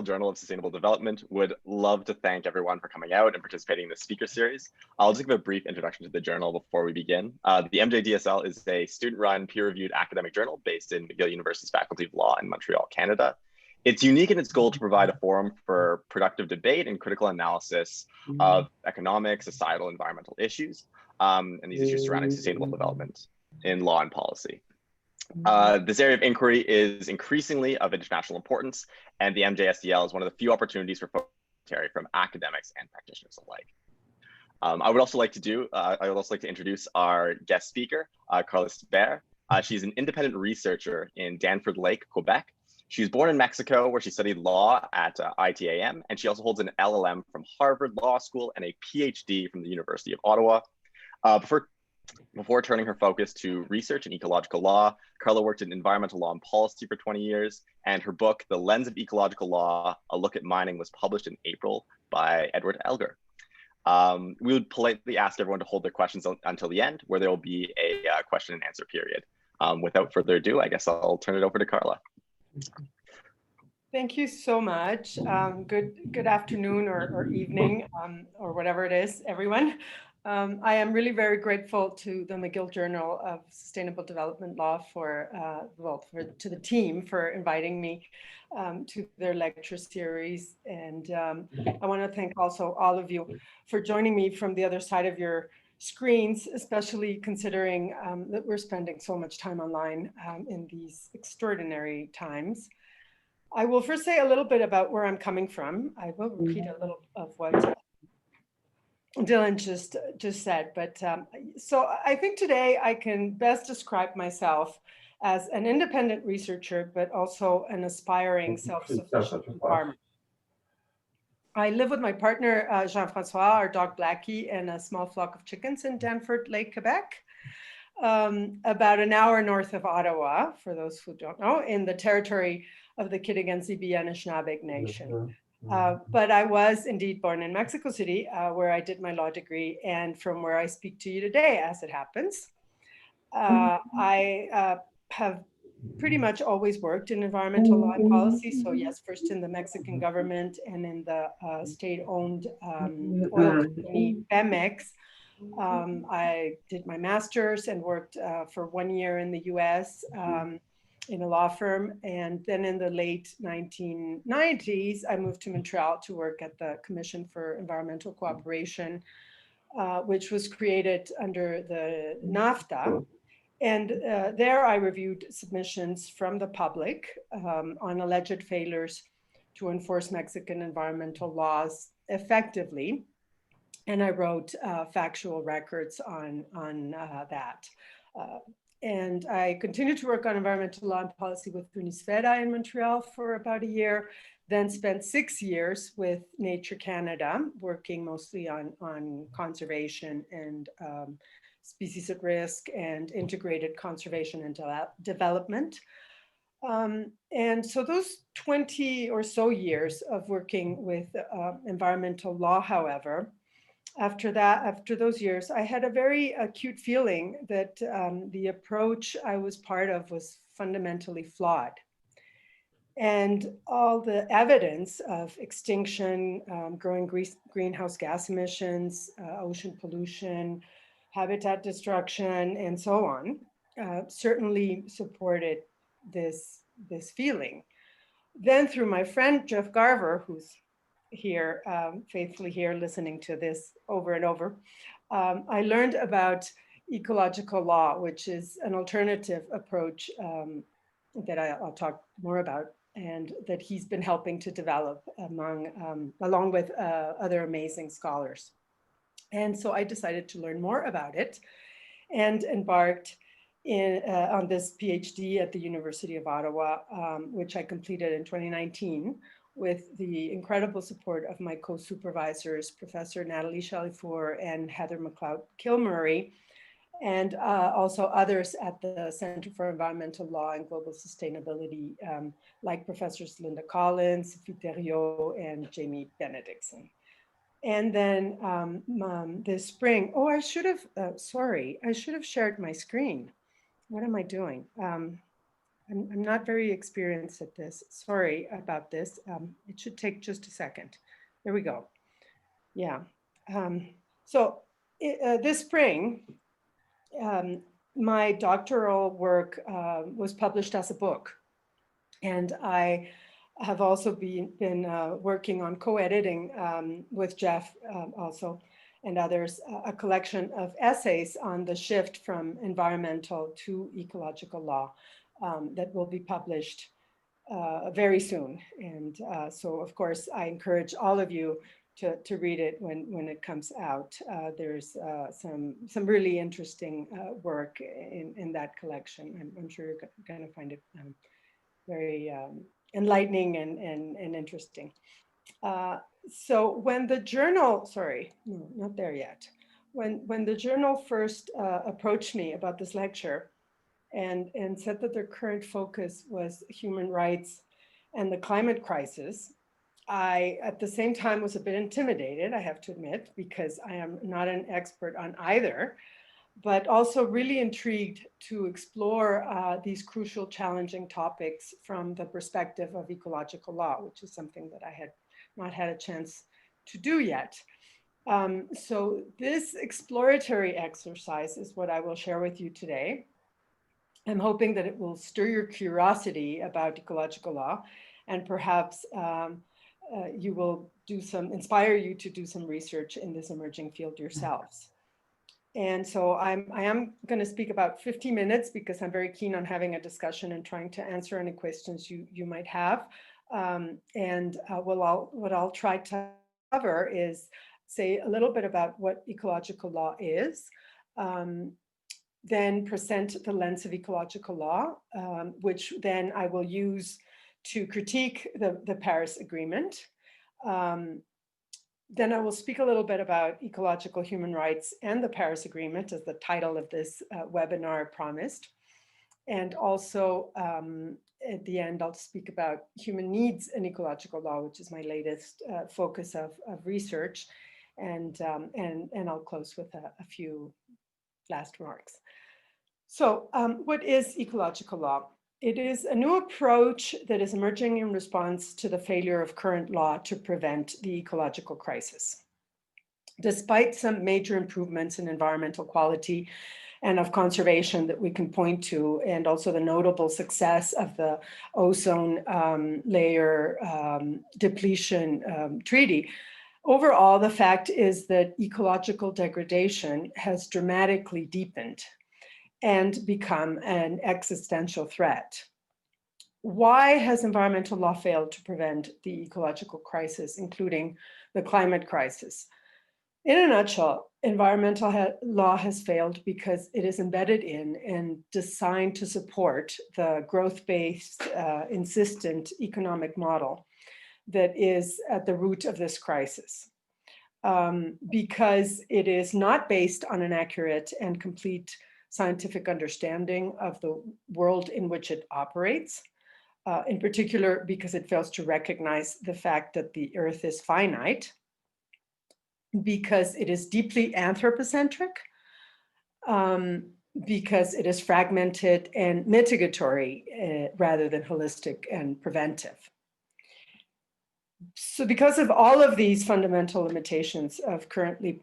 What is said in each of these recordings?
Journal of Sustainable Development would love to thank everyone for coming out and participating in this speaker series. I'll just give a brief introduction to the journal before we begin. The MJDSL is a student-run, peer-reviewed academic journal based in McGill University's Faculty of Law in Montreal, Canada. It's unique in its goal to provide a forum for productive debate and critical analysis of economic, societal, environmental issues, and these issues surrounding sustainable development in law and policy. This area of inquiry is increasingly of international importance, and the MJSDL is one of the few opportunities for commentary from academics and practitioners alike. I would also like to introduce our guest speaker, Carla Sbert. She's an independent researcher in Danford Lake, Quebec. She was born in Mexico, where she studied law at ITAM, and she also holds an LLM from Harvard Law School and a PhD from the University of Ottawa. Before turning her focus to research in ecological law, Carla worked in environmental law and policy for 20 years, and her book, The Lens of Ecological Law, A Look at Mining, was published in April by Edward Elgar. We would politely ask everyone to hold their questions until the end, where there will be a question and answer period. Without further ado, I guess I'll turn it over to Carla. Thank you so much. Good afternoon or evening or whatever it is, everyone. I am really very grateful to the McGill Journal of Sustainable Development Law to the team for inviting me to their lecture series. And I want to thank also all of you for joining me from the other side of your screens, especially considering that we're spending so much time online in these extraordinary times. I will first say a little bit about where I'm coming from. I will repeat a little of what Dylan just said, but so I think today I can best describe myself as an independent researcher, but also an aspiring self-sufficient farmer. I live with my partner, Jean-Francois, our dog Blackie, and a small flock of chickens in Danford Lake, Quebec, about an hour north of Ottawa, for those who don't know, in the territory of the Kitigan-Zibi Anishinaabe Nation. But I was indeed born in Mexico City, where I did my law degree, and from where I speak to you today, as it happens. I have pretty much always worked in environmental law and policy. So yes, first in the Mexican government and in the state-owned oil company, Pemex. I did my master's and worked for 1 year in the US in a law firm. And then in the late 1990s, I moved to Montreal to work at the Commission for Environmental Cooperation, which was created under the NAFTA. And there I reviewed submissions from the public on alleged failures to enforce Mexican environmental laws effectively. And I wrote factual records on that. And I continued to work on environmental law and policy with Unisfera in Montreal for about a year, then spent 6 years with Nature Canada, working mostly on conservation and species at risk and integrated conservation and development. And so those 20 or so years of working with environmental law, however, after those years, I had a very acute feeling that the approach I was part of was fundamentally flawed. And all the evidence of extinction, growing greenhouse gas emissions, ocean pollution, habitat destruction, and so on, certainly supported this feeling. Then through my friend, Jeff Garver, who's here, faithfully here, listening to this over and over, I learned about ecological law, which is an alternative approach that I'll talk more about, and that he's been helping to develop along with other amazing scholars. And so I decided to learn more about it and embarked on this PhD at the University of Ottawa, which I completed in 2019 with the incredible support of my co-supervisors, Professor Natalie Chalifour and Heather McLeod-Kilmurray, and also others at the Center for Environmental Law and Global Sustainability, like Professors Linda Collins, Sophie Thériault, and Jamie Benedictson. And then this spring, I should have shared my screen. What am I doing? I'm not very experienced at this. Sorry about this. It should take just a second. There we go. Yeah. This spring, my doctoral work was published as a book. And I have also been working on co-editing with Jeff also and others, a collection of essays on the shift from environmental to ecological law that will be published very soon. And so, of course, I encourage all of you to read it when it comes out. There's some really interesting work in that collection. I'm sure you're going to find it very enlightening and interesting. So when the journal, sorry, no, not there yet. When the journal first approached me about this lecture and said that their current focus was human rights and the climate crisis, I, at the same time, was a bit intimidated, I have to admit, because I am not an expert on either, but also really intrigued to explore these crucial, challenging topics from the perspective of ecological law, which is something that I had not had a chance to do yet. So this exploratory exercise is what I will share with you today. I'm hoping that it will stir your curiosity about ecological law, and perhaps you will inspire you to do some research in this emerging field yourselves. And so I am going to speak about 50 minutes because I'm very keen on having a discussion and trying to answer any questions you might have. What I'll try to cover is say a little bit about what ecological law is, then present the lens of ecological law, which then I will use to critique the Paris Agreement. Then I will speak a little bit about ecological human rights and the Paris Agreement, as the title of this webinar promised. And also at the end, I'll speak about human needs and ecological law, which is my latest focus of research. And I'll close with a few last remarks. So what is ecological law? It is a new approach that is emerging in response to the failure of current law to prevent the ecological crisis. Despite some major improvements in environmental quality and of conservation that we can point to, and also the notable success of the ozone layer depletion treaty, overall, the fact is that ecological degradation has dramatically deepened and become an existential threat. Why has environmental law failed to prevent the ecological crisis, including the climate crisis? In a nutshell, environmental law has failed because it is embedded in and designed to support the growth-based, insistent economic model that is at the root of this crisis. Because it is not based on an accurate and complete scientific understanding of the world in which it operates, in particular because it fails to recognize the fact that the Earth is finite, because it is deeply anthropocentric, because it is fragmented and mitigatory rather than holistic and preventive. So because of all of these fundamental limitations of currently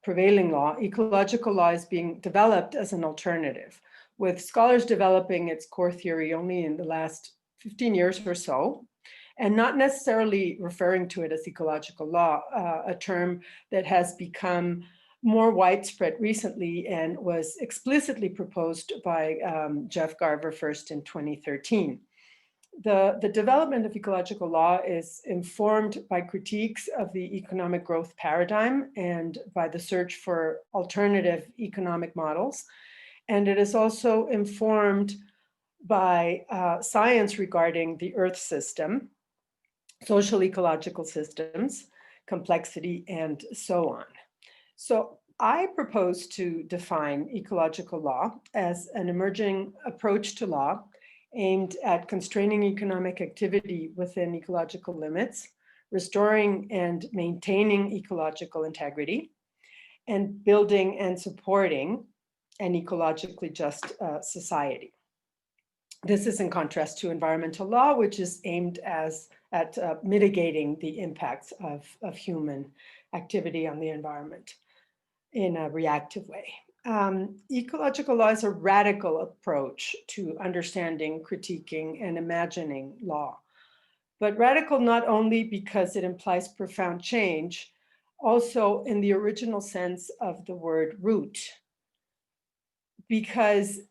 prevailing law, ecological law is being developed as an alternative, with scholars developing its core theory only in the last 15 years or so, and not necessarily referring to it as ecological law, a term that has become more widespread recently and was explicitly proposed by Jeff Garver first in 2013. The development of ecological law is informed by critiques of the economic growth paradigm and by the search for alternative economic models. And it is also informed by science regarding the Earth system, social ecological systems, complexity, and so on. So I propose to define ecological law as an emerging approach to law aimed at constraining economic activity within ecological limits, restoring and maintaining ecological integrity, and building and supporting an ecologically just society. This is in contrast to environmental law, which is aimed at mitigating the impacts of human activity on the environment in a reactive way. Ecological law is a radical approach to understanding, critiquing, and imagining law. But radical not only because it implies profound change, also in the original sense of the word root, because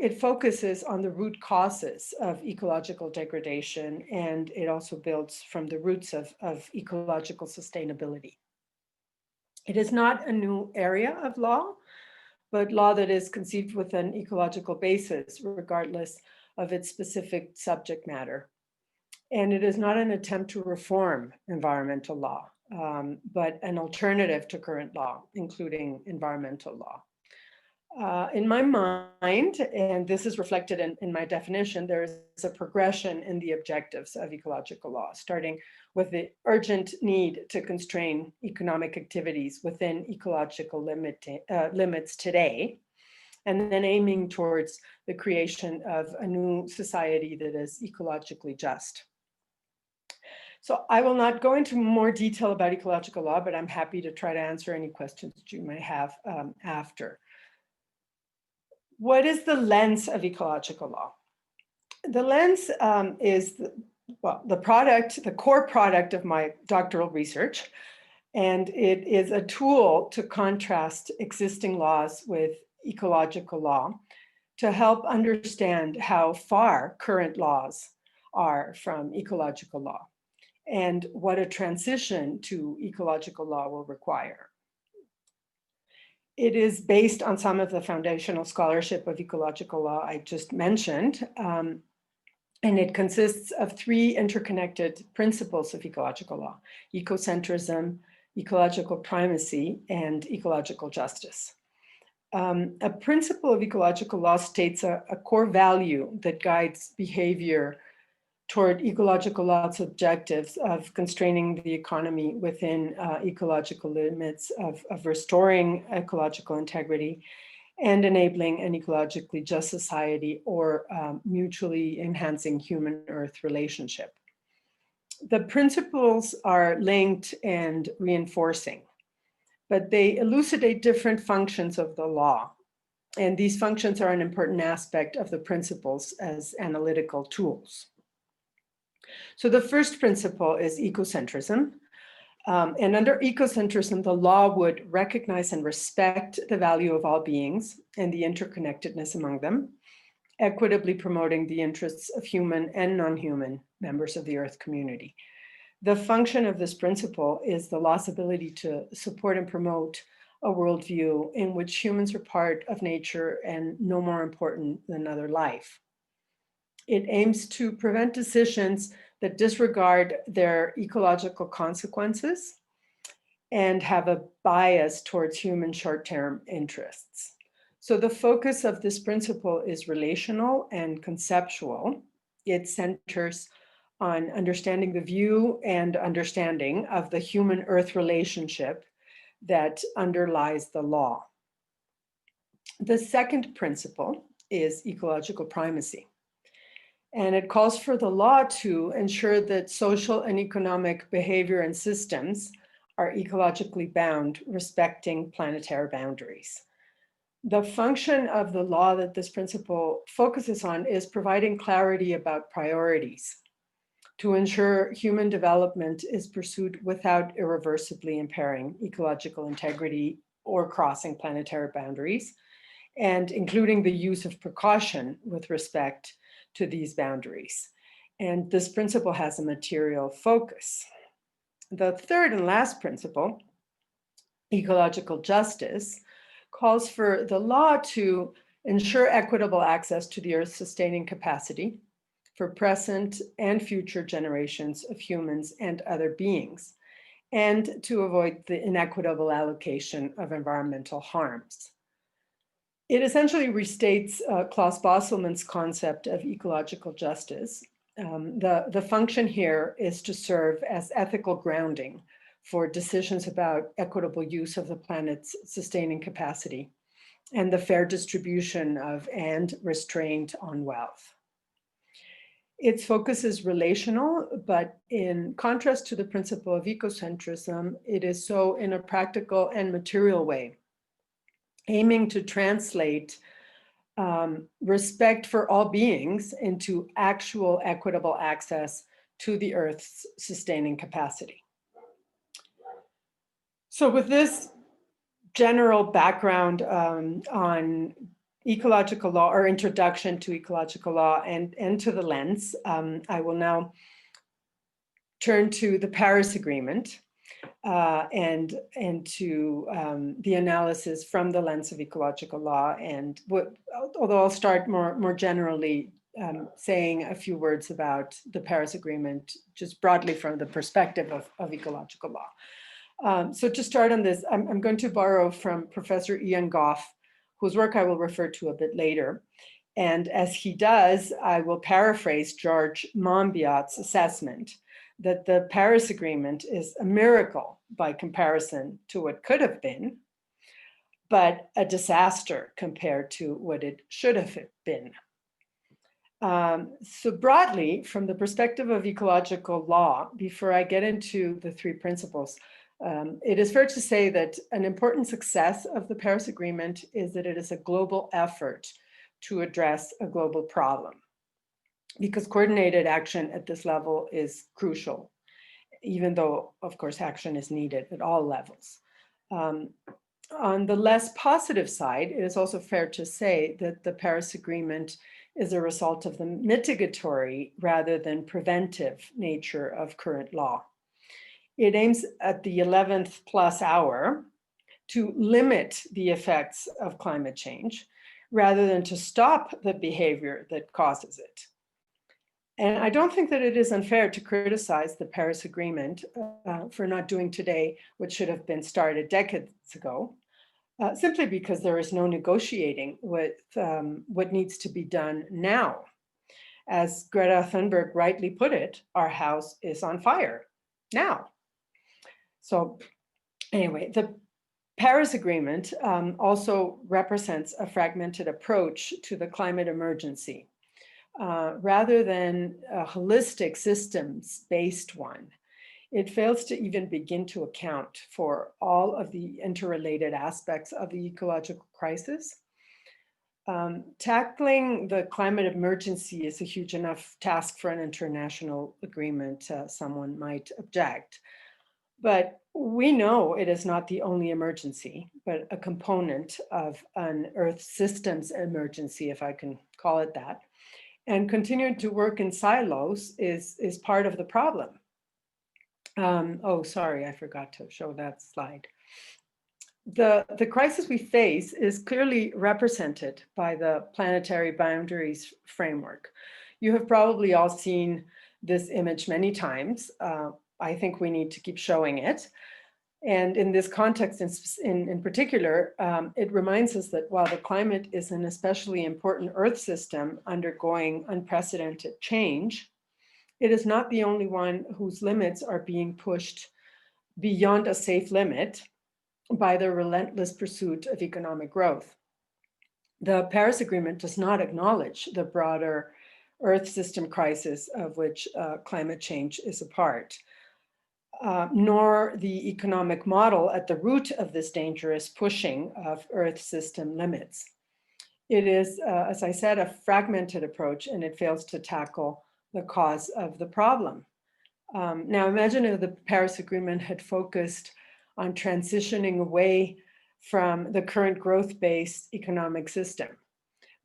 it focuses on the root causes of ecological degradation, and it also builds from the roots of ecological sustainability. It is not a new area of law, but law that is conceived with an ecological basis, regardless of its specific subject matter. And it is not an attempt to reform environmental law, but an alternative to current law, including environmental law. In my mind, and this is reflected in my definition, there is a progression in the objectives of ecological law, starting with the urgent need to constrain economic activities within ecological limits today, and then aiming towards the creation of a new society that is ecologically just. So I will not go into more detail about ecological law, but I'm happy to try to answer any questions that you may have after. What is the lens of ecological law? The lens is the core product of my doctoral research, and it is a tool to contrast existing laws with ecological law to help understand how far current laws are from ecological law and what a transition to ecological law will require. It is based on some of the foundational scholarship of ecological law I just mentioned, and it consists of three interconnected principles of ecological law: ecocentrism, ecological primacy, and ecological justice. A principle of ecological law states a core value that guides behavior toward ecological law's objectives of constraining the economy within ecological limits, of restoring ecological integrity, and enabling an ecologically just society or mutually enhancing human-earth relationship. The principles are linked and reinforcing, but they elucidate different functions of the law. And these functions are an important aspect of the principles as analytical tools. So the first principle is ecocentrism. And under ecocentrism, the law would recognize and respect the value of all beings and the interconnectedness among them, equitably promoting the interests of human and non-human members of the Earth community. The function of this principle is the law's ability to support and promote a worldview in which humans are part of nature and no more important than other life. It aims to prevent decisions that disregard their ecological consequences and have a bias towards human short-term interests. So the focus of this principle is relational and conceptual. It centers on understanding the view and understanding of the human-earth relationship that underlies the law. The second principle is ecological primacy. And it calls for the law to ensure that social and economic behavior and systems are ecologically bound, respecting planetary boundaries. The function of the law that this principle focuses on is providing clarity about priorities to ensure human development is pursued without irreversibly impairing ecological integrity or crossing planetary boundaries, and including the use of precaution with respect to these boundaries. And this principle has a material focus. The third and last principle, ecological justice, calls for the law to ensure equitable access to the Earth's sustaining capacity for present and future generations of humans and other beings, and to avoid the inequitable allocation of environmental harms. It essentially restates Klaus Bosselmann's concept of ecological justice. The function here is to serve as ethical grounding for decisions about equitable use of the planet's sustaining capacity and the fair distribution of and restraint on wealth. Its focus is relational, but in contrast to the principle of ecocentrism, it is so in a practical and material way, aiming to translate respect for all beings into actual equitable access to the Earth's sustaining capacity. So with this general background on ecological law, or introduction to ecological law and to the lens, I will now turn to the Paris Agreement and to the analysis from the lens of ecological law. And although I'll start more generally saying a few words about the Paris Agreement, just broadly from the perspective of ecological law. So to start on this, I'm going to borrow from Professor Ian Goff, whose work I will refer to a bit later. And as he does, I will paraphrase George Monbiot's assessment that the Paris Agreement is a miracle by comparison to what could have been, but a disaster compared to what it should have been. So broadly, from the perspective of ecological law, before I get into the three principles, it is fair to say that an important success of the Paris Agreement is that it is a global effort to address a global problem, because coordinated action at this level is crucial, even though, of course, action is needed at all levels. On the less positive side, it is also fair to say that the Paris Agreement is a result of the mitigatory rather than preventive nature of current law. It aims at the 11th plus hour to limit the effects of climate change rather than to stop the behavior that causes it. And I don't think that it is unfair to criticize the Paris Agreement for not doing today what should have been started decades ago, simply because there is no negotiating with what needs to be done now. As Greta Thunberg rightly put it, our house is on fire now. So anyway, the Paris Agreement also represents a fragmented approach to the climate emergency. Rather than a holistic systems-based one, it fails to even begin to account for all of the interrelated aspects of the ecological crisis. Tackling the climate emergency is a huge enough task for an international agreement, someone might object. But we know it is not the only emergency, but a component of an Earth systems emergency, if I can call it that. And continuing to work in silos is part of the problem. Oh, sorry, I forgot to show that slide. The crisis we face is clearly represented by the planetary boundaries framework. You have probably all seen this image many times. I think we need to keep showing it. And in this context in particular, it reminds us that while the climate is an especially important Earth system undergoing unprecedented change, it is not the only one whose limits are being pushed beyond a safe limit by the relentless pursuit of economic growth. The Paris Agreement does not acknowledge the broader Earth system crisis of which climate change is a part. Nor the economic model at the root of this dangerous pushing of Earth system limits. It is, as I said, a fragmented approach, and it fails to tackle the cause of the problem. Now imagine if the Paris Agreement had focused on transitioning away from the current growth-based economic system.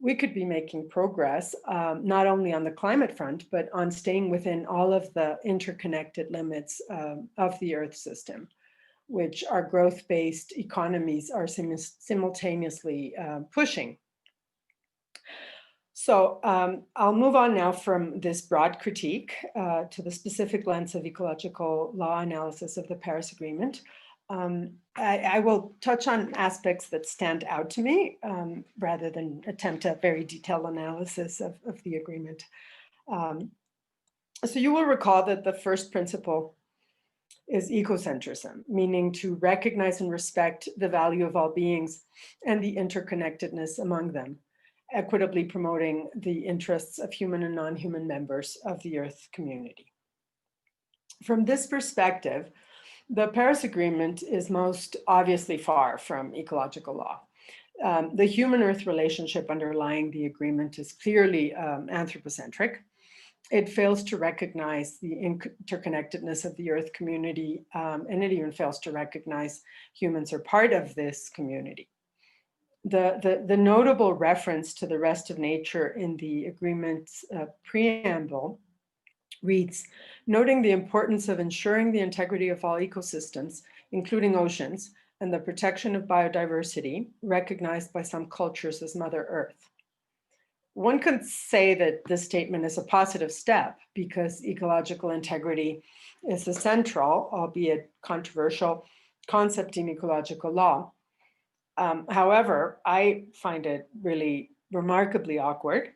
We could be making progress, not only on the climate front, but on staying within all of the interconnected limits of the Earth system, which our growth-based economies are simultaneously pushing. So I'll move on now from this broad critique to the specific lens of ecological law analysis of the Paris Agreement. I will touch on aspects that stand out to me rather than attempt a very detailed analysis of the agreement. So you will recall that the first principle is ecocentrism, meaning to recognize and respect the value of all beings and the interconnectedness among them. equitably promoting the interests of human and non-human members of the Earth community. From this perspective, the Paris Agreement is most obviously far from ecological law. The human-Earth relationship underlying the agreement is clearly anthropocentric. It fails to recognize the interconnectedness of the Earth community, and it even fails to recognize humans are part of this community. The notable reference to the rest of nature in the agreement's preamble reads, noting the importance of ensuring the integrity of all ecosystems, including oceans, and the protection of biodiversity, recognized by some cultures as Mother Earth. One could say that this statement is a positive step because ecological integrity is a central, albeit controversial, concept in ecological law. However, I find it really remarkably awkward.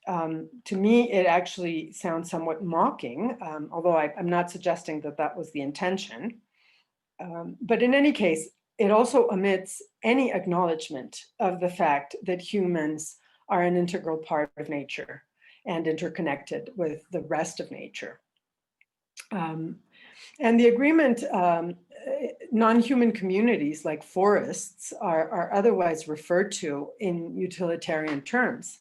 To me, it actually sounds somewhat mocking, although I'm not suggesting that that was the intention. But in any case, it also omits any acknowledgement of the fact that humans are an integral part of nature and interconnected with the rest of nature. And the agreement, non-human communities like forests are otherwise referred to in utilitarian terms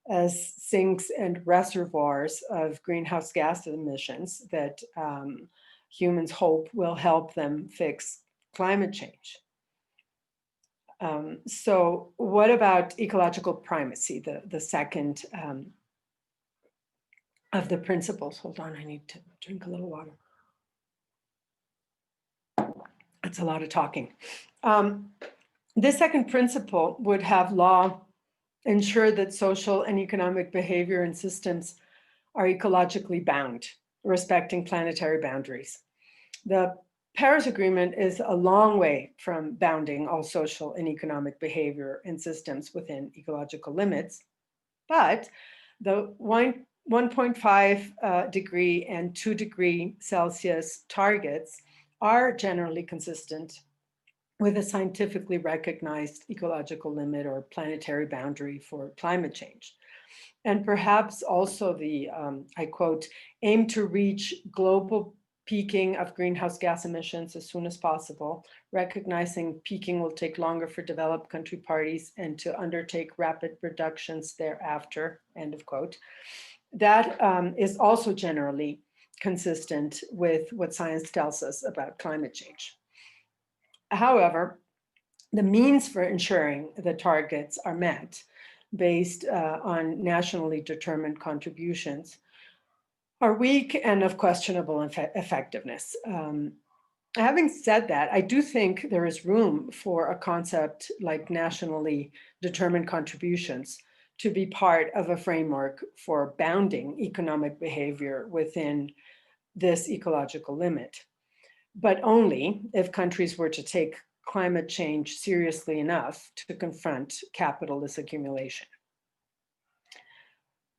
as sinks and reservoirs of greenhouse gas emissions that humans hope will help them fix climate change. So what about ecological primacy, the second of the principles? Hold on, I need to drink a little water. That's a lot of talking. This second principle would have law ensure that social and economic behavior and systems are ecologically bound, respecting planetary boundaries. The Paris Agreement is a long way from bounding all social and economic behavior and systems within ecological limits, but the 1.5 degree and 2 degree Celsius targets are generally consistent with a scientifically recognized ecological limit or planetary boundary for climate change. And perhaps also the, I quote, aim to reach global peaking of greenhouse gas emissions as soon as possible, recognizing peaking will take longer for developed country parties and to undertake rapid reductions thereafter, end of quote. That is also generally consistent with what science tells us about climate change. However, the means for ensuring the targets are met based on nationally determined contributions are weak and of questionable effectiveness. Having said that, I do think there is room for a concept like nationally determined contributions to be part of a framework for bounding economic behavior within this ecological limit, but only if countries were to take climate change seriously enough to confront capital accumulation.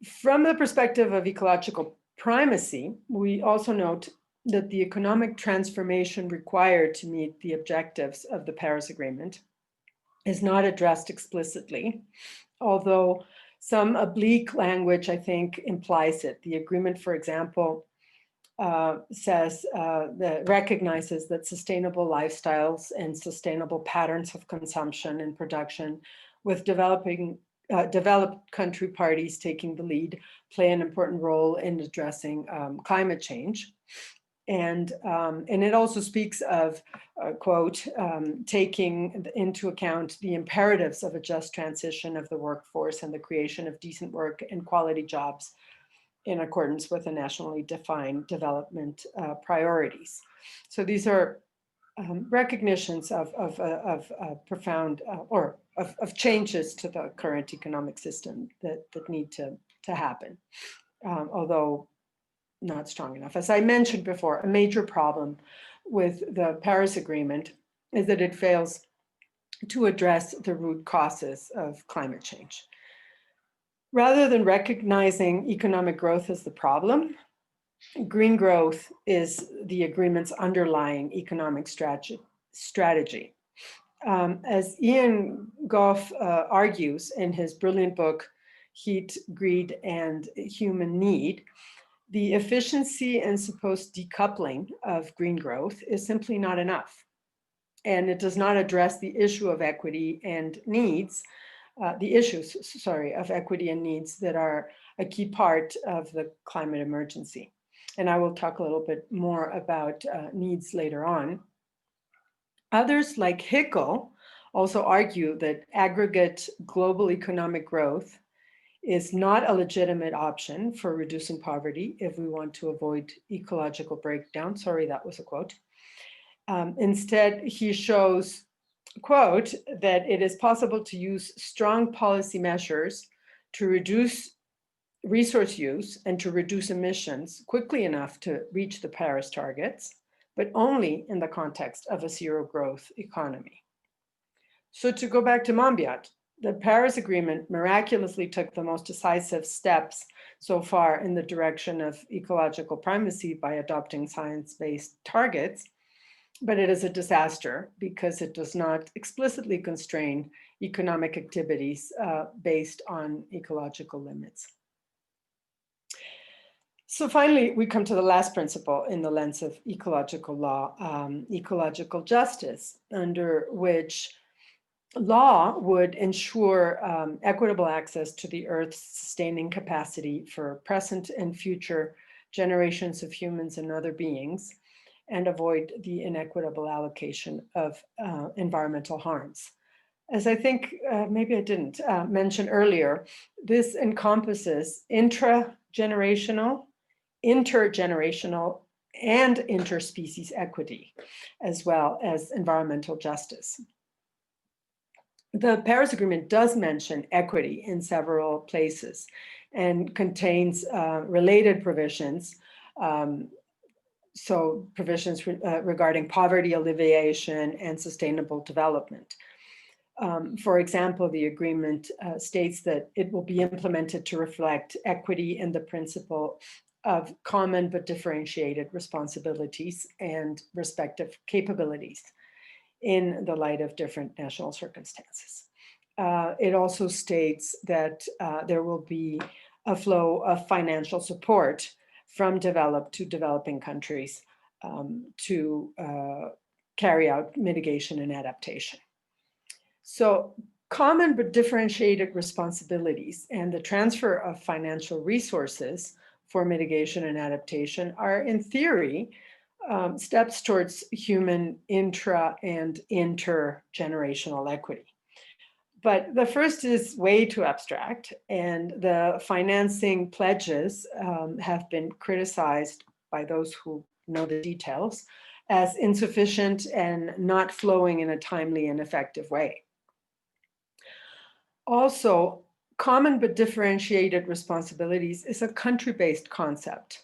From the perspective of ecological primacy, we also note that the economic transformation required to meet the objectives of the Paris Agreement is not addressed explicitly, although some oblique language, I think, implies it. The agreement, for example, says that recognizes that sustainable lifestyles and sustainable patterns of consumption and production with developed country parties taking the lead play an important role in addressing climate change. And it also speaks of, quote, taking into account the imperatives of a just transition of the workforce and the creation of decent work and quality jobs in accordance with the nationally defined development priorities. So these are recognitions of profound or of changes to the current economic system that need to happen, although not strong enough. As I mentioned before, a major problem with the Paris Agreement is that it fails to address the root causes of climate change. Rather than recognizing economic growth as the problem, green growth is the agreement's underlying economic strategy. As Ian Goff argues in his brilliant book, Heat, Greed, and Human Need, the efficiency and supposed decoupling of green growth is simply not enough. And it does not address the issue of equity and needs, of equity and needs that are a key part of the climate emergency. And I will talk a little bit more about needs later on. Others like Hickel also argue that aggregate global economic growth is not a legitimate option for reducing poverty if we want to avoid ecological breakdown. Sorry, that was a quote. Instead, he shows, quote, that it is possible to use strong policy measures to reduce resource use and to reduce emissions quickly enough to reach the Paris targets, but only in the context of a zero growth economy. So to go back to Monbiot, the Paris Agreement miraculously took the most decisive steps so far in the direction of ecological primacy by adopting science-based targets, but it is a disaster because it does not explicitly constrain economic activities based on ecological limits. So finally, we come to the last principle in the lens of ecological law, ecological justice, under which law would ensure equitable access to the Earth's sustaining capacity for present and future generations of humans and other beings, and avoid the inequitable allocation of environmental harms. As I think maybe I didn't mention earlier, this encompasses intergenerational, and interspecies equity, as well as environmental justice. The Paris Agreement does mention equity in several places and contains related provisions. So provisions regarding poverty alleviation and sustainable development. For example, the agreement states that it will be implemented to reflect equity and the principle of common but differentiated responsibilities and respective capabilities in the light of different national circumstances. It also states that there will be a flow of financial support from developed to developing countries to carry out mitigation and adaptation. So common but differentiated responsibilities and the transfer of financial resources for mitigation and adaptation are, in theory, steps towards human intra and intergenerational equity. But the first is way too abstract, and the financing pledges have been criticized by those who know the details as insufficient and not flowing in a timely and effective way. Also, common but differentiated responsibilities is a country-based concept,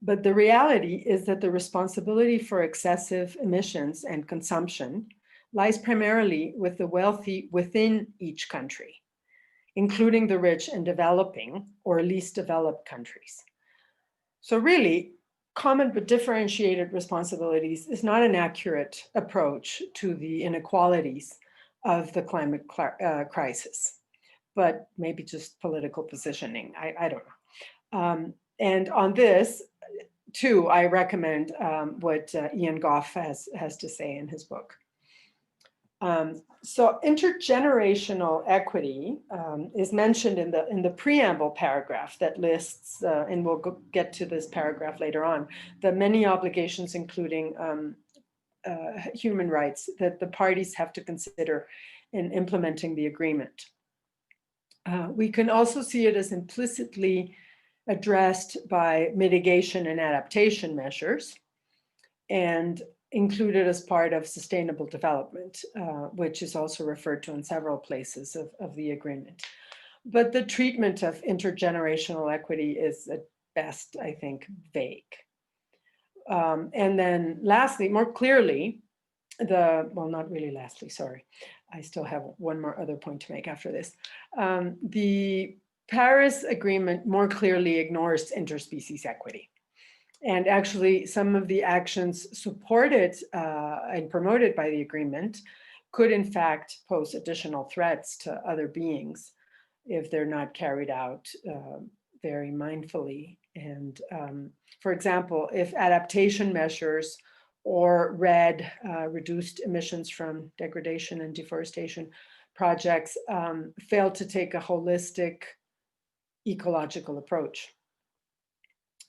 but the reality is that the responsibility for excessive emissions and consumption lies primarily with the wealthy within each country, including the rich and developing or least developed countries. So really, common but differentiated responsibilities is not an accurate approach to the inequalities of the climate crisis, but maybe just political positioning, I don't know. And on this, too, I recommend what Ian Goff has to say in his book. So intergenerational equity is mentioned in the preamble paragraph that lists, and we'll get to this paragraph later on, the many obligations, including human rights, that the parties have to consider in implementing the agreement. We can also see it as implicitly addressed by mitigation and adaptation measures, and included as part of sustainable development, which is also referred to in several places of the agreement. But the treatment of intergenerational equity is at best, I think, vague. And then lastly, more clearly, well, not really lastly, sorry. I still have one more other point to make after this. The Paris Agreement more clearly ignores interspecies equity. And actually, some of the actions supported and promoted by the agreement could in fact pose additional threats to other beings if they're not carried out very mindfully. And for example, if adaptation measures or RED, reduced emissions from degradation and deforestation projects, fail to take a holistic ecological approach.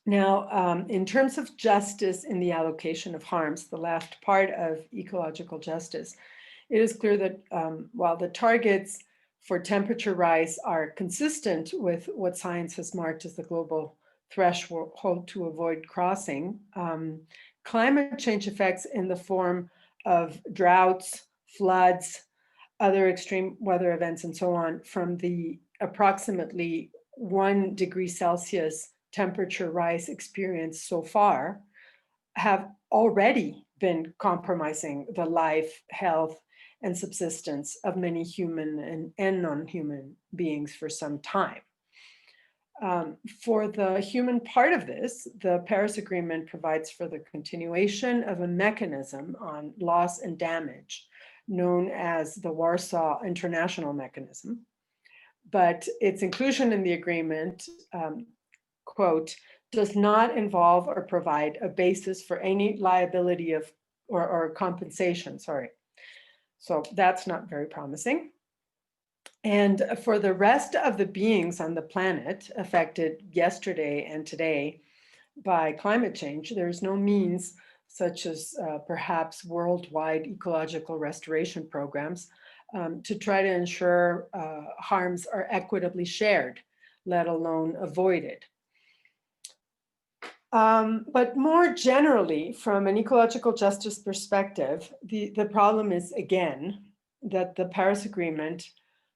Now, in terms of justice in the allocation of harms, the last part of ecological justice, it is clear that while the targets for temperature rise are consistent with what science has marked as the global threshold to avoid crossing, climate change effects in the form of droughts, floods, other extreme weather events, and so on, from the approximately 1 degree Celsius temperature rise experienced so far have already been compromising the life, health, and subsistence of many human and non-human beings for some time. For the human part of this, the Paris Agreement provides for the continuation of a mechanism on loss and damage known as the Warsaw International Mechanism. But its inclusion in the agreement, quote, does not involve or provide a basis for any liability of or compensation, sorry. So that's not very promising. And for the rest of the beings on the planet affected yesterday and today by climate change, there's no means such as perhaps worldwide ecological restoration programs to try to ensure harms are equitably shared, let alone avoided. But more generally, from an ecological justice perspective, the problem is, again, that the Paris Agreement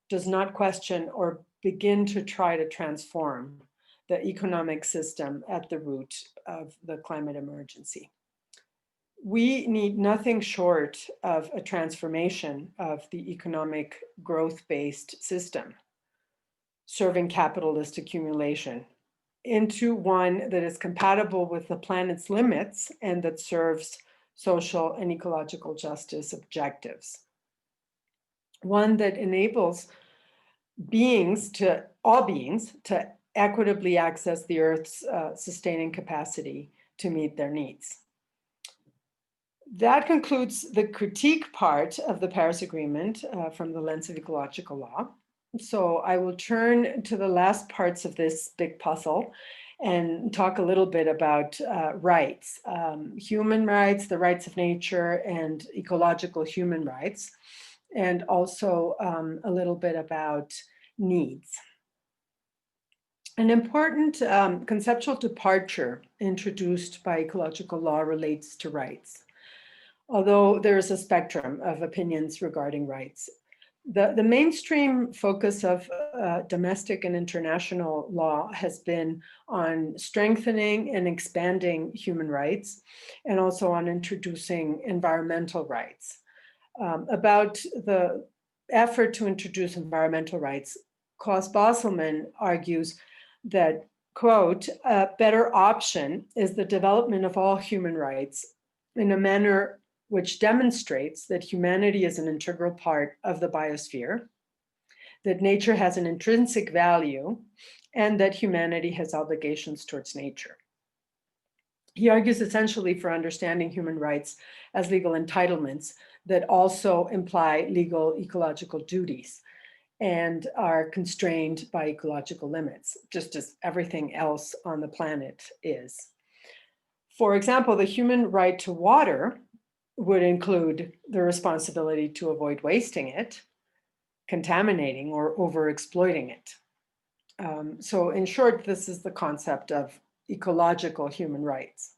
does not question or begin to try to transform the economic system at the root of the climate emergency. We need nothing short of a transformation of the economic growth-based system, serving capitalist accumulation, into one that is compatible with the planet's limits and that serves social and ecological justice objectives. One that enables all beings to equitably access the Earth's sustaining capacity to meet their needs. That concludes the critique part of the Paris Agreement from the lens of ecological law. So I will turn to the last parts of this big puzzle and talk a little bit about rights, human rights, the rights of nature, and ecological human rights, and also a little bit about needs. An important conceptual departure introduced by ecological law relates to rights, although there is a spectrum of opinions regarding rights. The mainstream focus of domestic and international law has been on strengthening and expanding human rights, and also on introducing environmental rights. About the effort to introduce environmental rights, Klaus Bosselman argues that, quote, a better option is the development of all human rights in a manner which demonstrates that humanity is an integral part of the biosphere, that nature has an intrinsic value, and that humanity has obligations towards nature. He argues essentially for understanding human rights as legal entitlements that also imply legal ecological duties and are constrained by ecological limits, just as everything else on the planet is. For example, the human right to water would include the responsibility to avoid wasting it, contaminating, or overexploiting it. So in short, this is the concept of ecological human rights.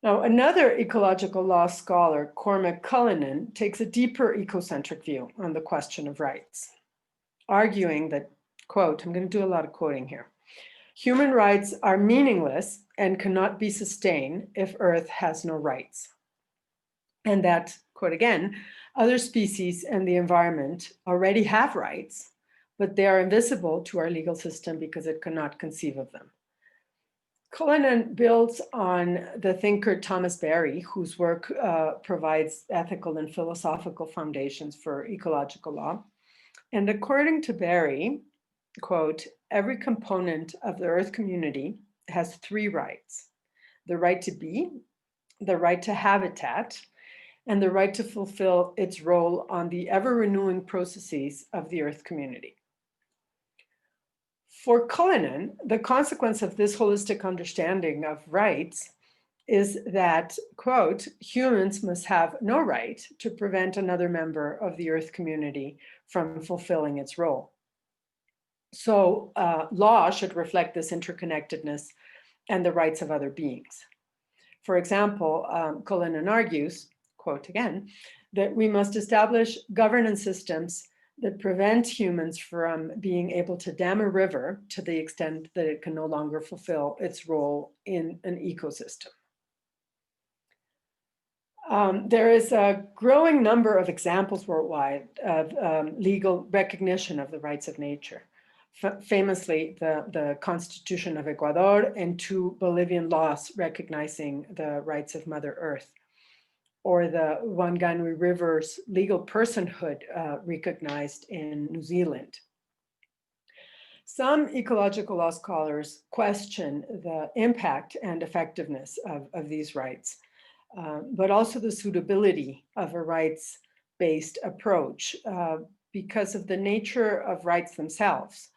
Now, another ecological law scholar, Cormac Cullinan, takes a deeper ecocentric view on the question of rights, arguing that, quote, I'm going to do a lot of quoting here, human rights are meaningless and cannot be sustained if Earth has no rights. And that, quote again, other species and the environment already have rights, but they are invisible to our legal system because it cannot conceive of them. Cullinan builds on the thinker Thomas Berry, whose work provides ethical and philosophical foundations for ecological law. And according to Berry, quote, every component of the Earth community has three rights: the right to be, the right to habitat, and the right to fulfill its role on the ever-renewing processes of the Earth community. For Cullinan, the consequence of this holistic understanding of rights is that, quote, humans must have no right to prevent another member of the Earth community from fulfilling its role. So law should reflect this interconnectedness and the rights of other beings. For example, Cullinan argues, quote again, that we must establish governance systems that prevent humans from being able to dam a river to the extent that it can no longer fulfill its role in an ecosystem. There is a growing number of examples worldwide of legal recognition of the rights of nature. Famously, the Constitution of Ecuador and 2 Bolivian laws recognizing the rights of Mother Earth, or the Wanganui River's legal personhood recognized in New Zealand. Some ecological law scholars question the impact and effectiveness of these rights, but also the suitability of a rights-based approach because of the nature of rights themselves,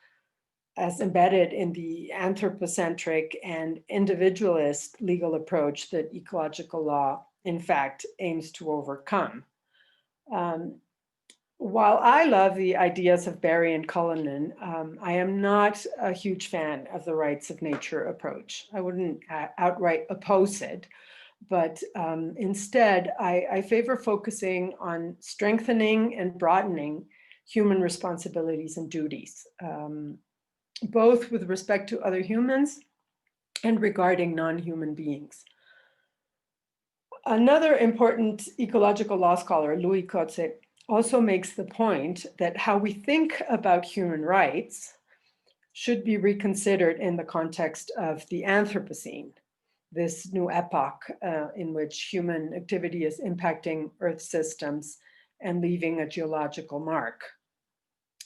as embedded in the anthropocentric and individualist legal approach that ecological law, in fact, aims to overcome. While I love the ideas of Berry and Cullinan, I am not a huge fan of the rights of nature approach. I wouldn't outright oppose it, but instead, I favor focusing on strengthening and broadening human responsibilities and duties, both with respect to other humans and regarding non-human beings. Another important ecological law scholar, Louis Kotze, also makes the point that how we think about human rights should be reconsidered in the context of the Anthropocene, this new epoch in which human activity is impacting Earth systems and leaving a geological mark.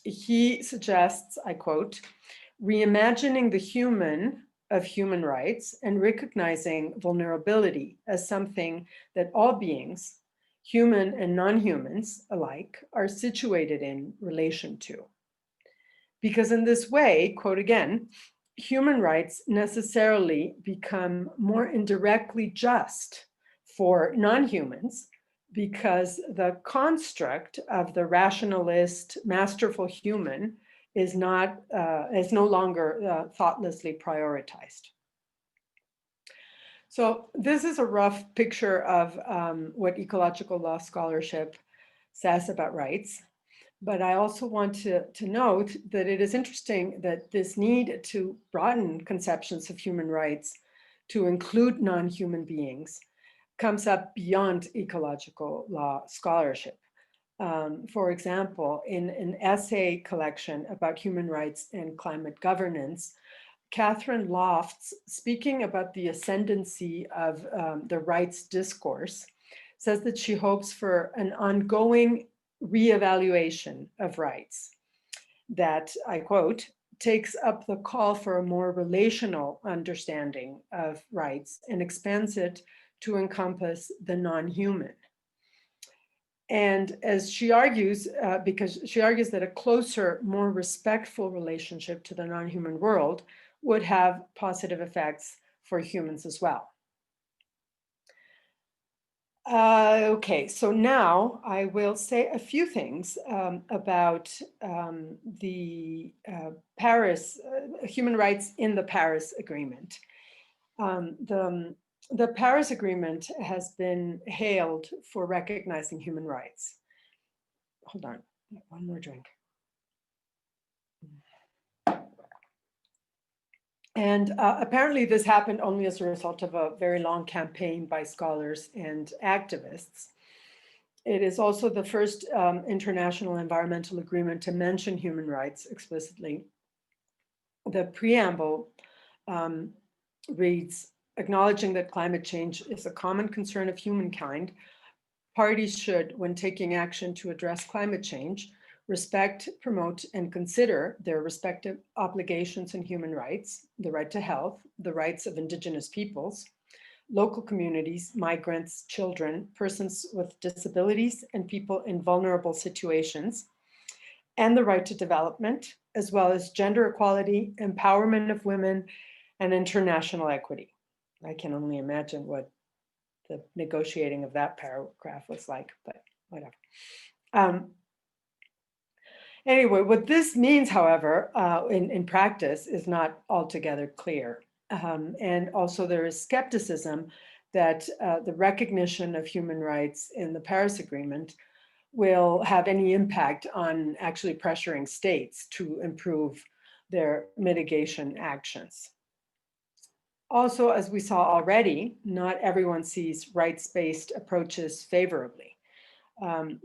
He suggests, I quote, reimagining the human of human rights and recognizing vulnerability as something that all beings, human and non-humans alike, are situated in relation to. Because in this way, quote again, human rights necessarily become more indirectly just for non-humans because the construct of the rationalist, masterful human is no longer thoughtlessly prioritized. So this is a rough picture of what ecological law scholarship says about rights. But I also want to note that it is interesting that this need to broaden conceptions of human rights to include non-human beings comes up beyond ecological law scholarship. For example, in an essay collection about human rights and climate governance, Catherine Lofts, speaking about the ascendancy of the rights discourse, says that she hopes for an ongoing reevaluation of rights that, I quote, takes up the call for a more relational understanding of rights and expands it to encompass the non-human. And as she argues, because she argues that a closer, more respectful relationship to the non-human world would have positive effects for humans as well. Okay, so now I will say a few things about the Paris, human rights in the Paris Agreement. The Paris Agreement has been hailed for recognizing human rights. Hold on, one more drink. And apparently this happened only as a result of a very long campaign by scholars and activists. It is also the first international environmental agreement to mention human rights explicitly. The preamble reads, acknowledging that climate change is a common concern of humankind, parties should, when taking action to address climate change, respect, promote, and consider their respective obligations and human rights, the right to health, the rights of Indigenous peoples, local communities, migrants, children, persons with disabilities, and people in vulnerable situations, and the right to development, as well as gender equality, empowerment of women, and international equity. I can only imagine what the negotiating of that paragraph was like, but whatever. Anyway, what this means, however, in practice is not altogether clear. And also there is skepticism that the recognition of human rights in the Paris Agreement will have any impact on actually pressuring states to improve their mitigation actions. Also, as we saw already, not everyone sees rights-based approaches favorably.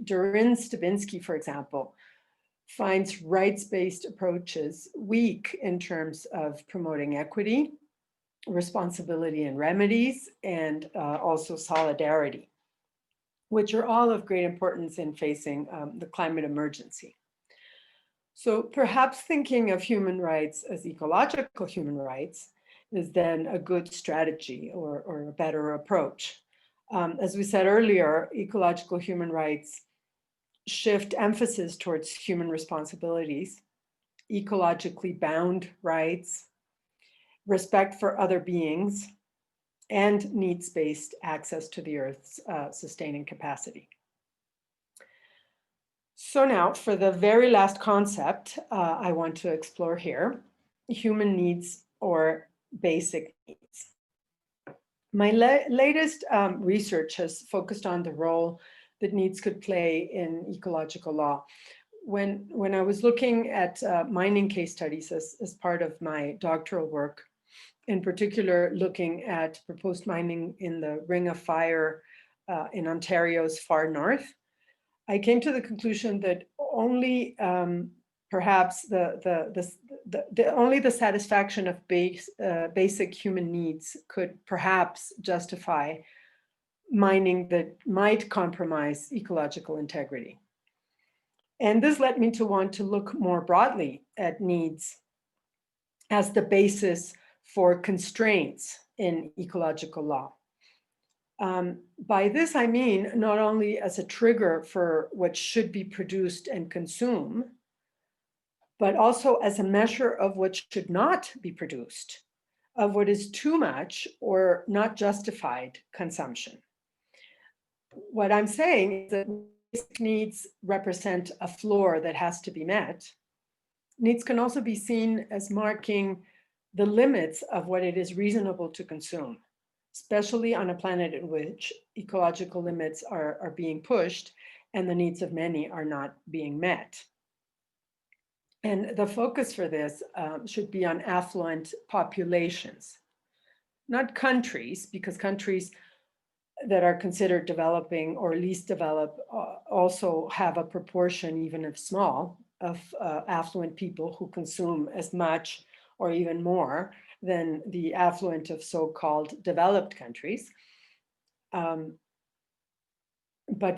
Durin Stabinsky, for example, finds rights-based approaches weak in terms of promoting equity, responsibility and remedies, and also solidarity, which are all of great importance in facing the climate emergency. So perhaps thinking of human rights as ecological human rights is then a good strategy or a better approach. As we said earlier, ecological human rights shift emphasis towards human responsibilities, ecologically bound rights, respect for other beings, and needs-based access to the Earth's sustaining capacity. So now, for the very last concept I want to explore here, human needs or basic needs. My latest research has focused on the role that needs could play in ecological law. When I was looking at mining case studies as part of my doctoral work, in particular looking at proposed mining in the Ring of Fire in Ontario's far north, I came to the conclusion that only perhaps only the satisfaction of basic human needs could perhaps justify mining that might compromise ecological integrity. And this led me to want to look more broadly at needs as the basis for constraints in ecological law. By this, I mean not only as a trigger for what should be produced and consumed, but also as a measure of what should not be produced, of what is too much or not justified consumption. What I'm saying is that basic needs represent a floor that has to be met. Needs can also be seen as marking the limits of what it is reasonable to consume, especially on a planet in which ecological limits are being pushed and the needs of many are not being met. And the focus for this should be on affluent populations, not countries, because countries that are considered developing or least developed also have a proportion, even if small, of affluent people who consume as much or even more than the affluent of so-called developed countries, but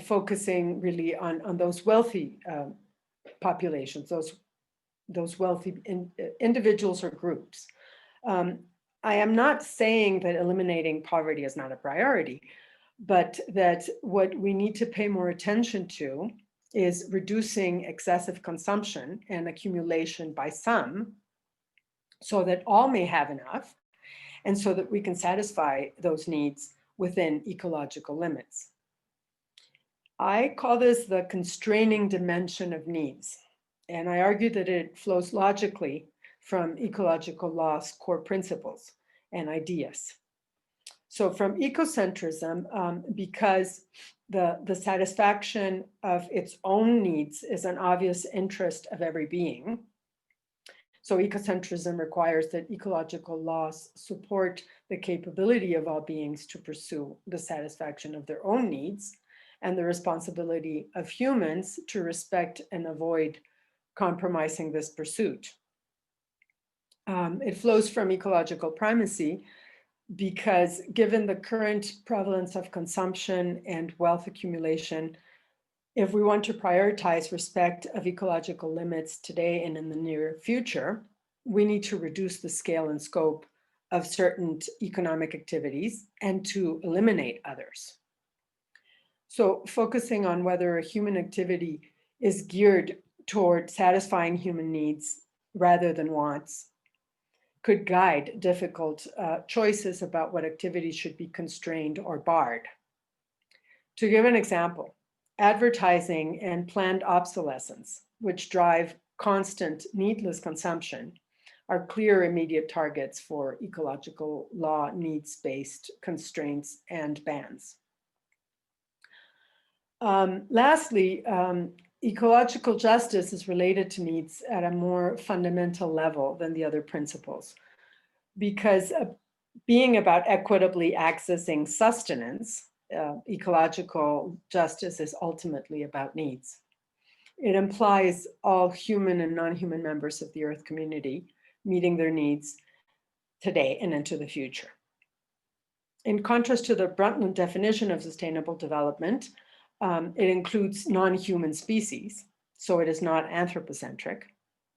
focusing really on those wealthy populations, those wealthy individuals or groups. I am not saying that eliminating poverty is not a priority, but that what we need to pay more attention to is reducing excessive consumption and accumulation by some, so that all may have enough, and so that we can satisfy those needs within ecological limits. I call this the constraining dimension of needs, and I argue that it flows logically from ecological law's core principles and ideas. So from ecocentrism, because the satisfaction of its own needs is an obvious interest of every being. So ecocentrism requires that ecological laws support the capability of all beings to pursue the satisfaction of their own needs and the responsibility of humans to respect and avoid compromising this pursuit. It flows from ecological primacy, because given the current prevalence of consumption and wealth accumulation, if we want to prioritize respect of ecological limits today and in the near future, we need to reduce the scale and scope of certain economic activities and to eliminate others. So focusing on whether a human activity is geared toward satisfying human needs rather than wants could guide difficult choices about what activities should be constrained or barred. To give an example, advertising and planned obsolescence, which drive constant needless consumption, are clear immediate targets for ecological law needs-based constraints and bans. Lastly, ecological justice is related to needs at a more fundamental level than the other principles, because being about equitably accessing sustenance, ecological justice is ultimately about needs. It implies all human and non-human members of the Earth community meeting their needs today and into the future. In contrast to the Brundtland definition of sustainable development, it includes non-human species, so it is not anthropocentric.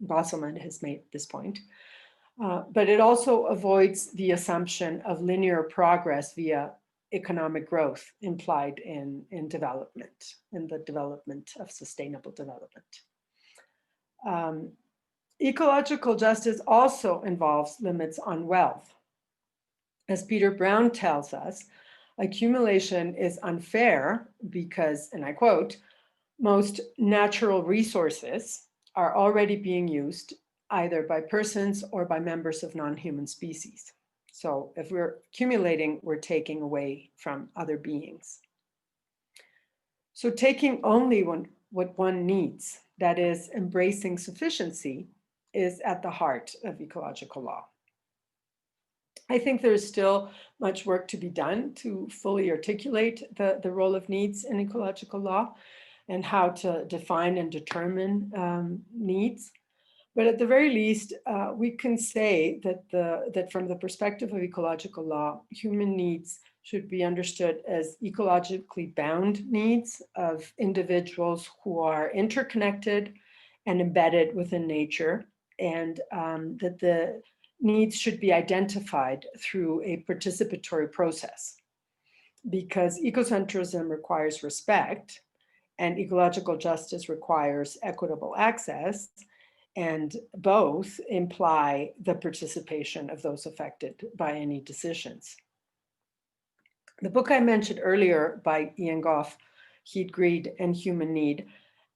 Bosselman has made this point. But it also avoids the assumption of linear progress via economic growth implied in development, in the development of sustainable development. Ecological justice also involves limits on wealth. As Peter Brown tells us, accumulation is unfair because, and I quote, most natural resources are already being used either by persons or by members of non-human species. So if we're accumulating, we're taking away from other beings. So taking only what one needs, that is embracing sufficiency, is at the heart of ecological law. I think there's still much work to be done to fully articulate the role of needs in ecological law and how to define and determine needs. But at the very least, we can say that from the perspective of ecological law, human needs should be understood as ecologically bound needs of individuals who are interconnected and embedded within nature, and that the needs should be identified through a participatory process, because ecocentrism requires respect and ecological justice requires equitable access, and both imply the participation of those affected by any decisions. The book I mentioned earlier by Ian Goff, Heat, Greed, and Human Need,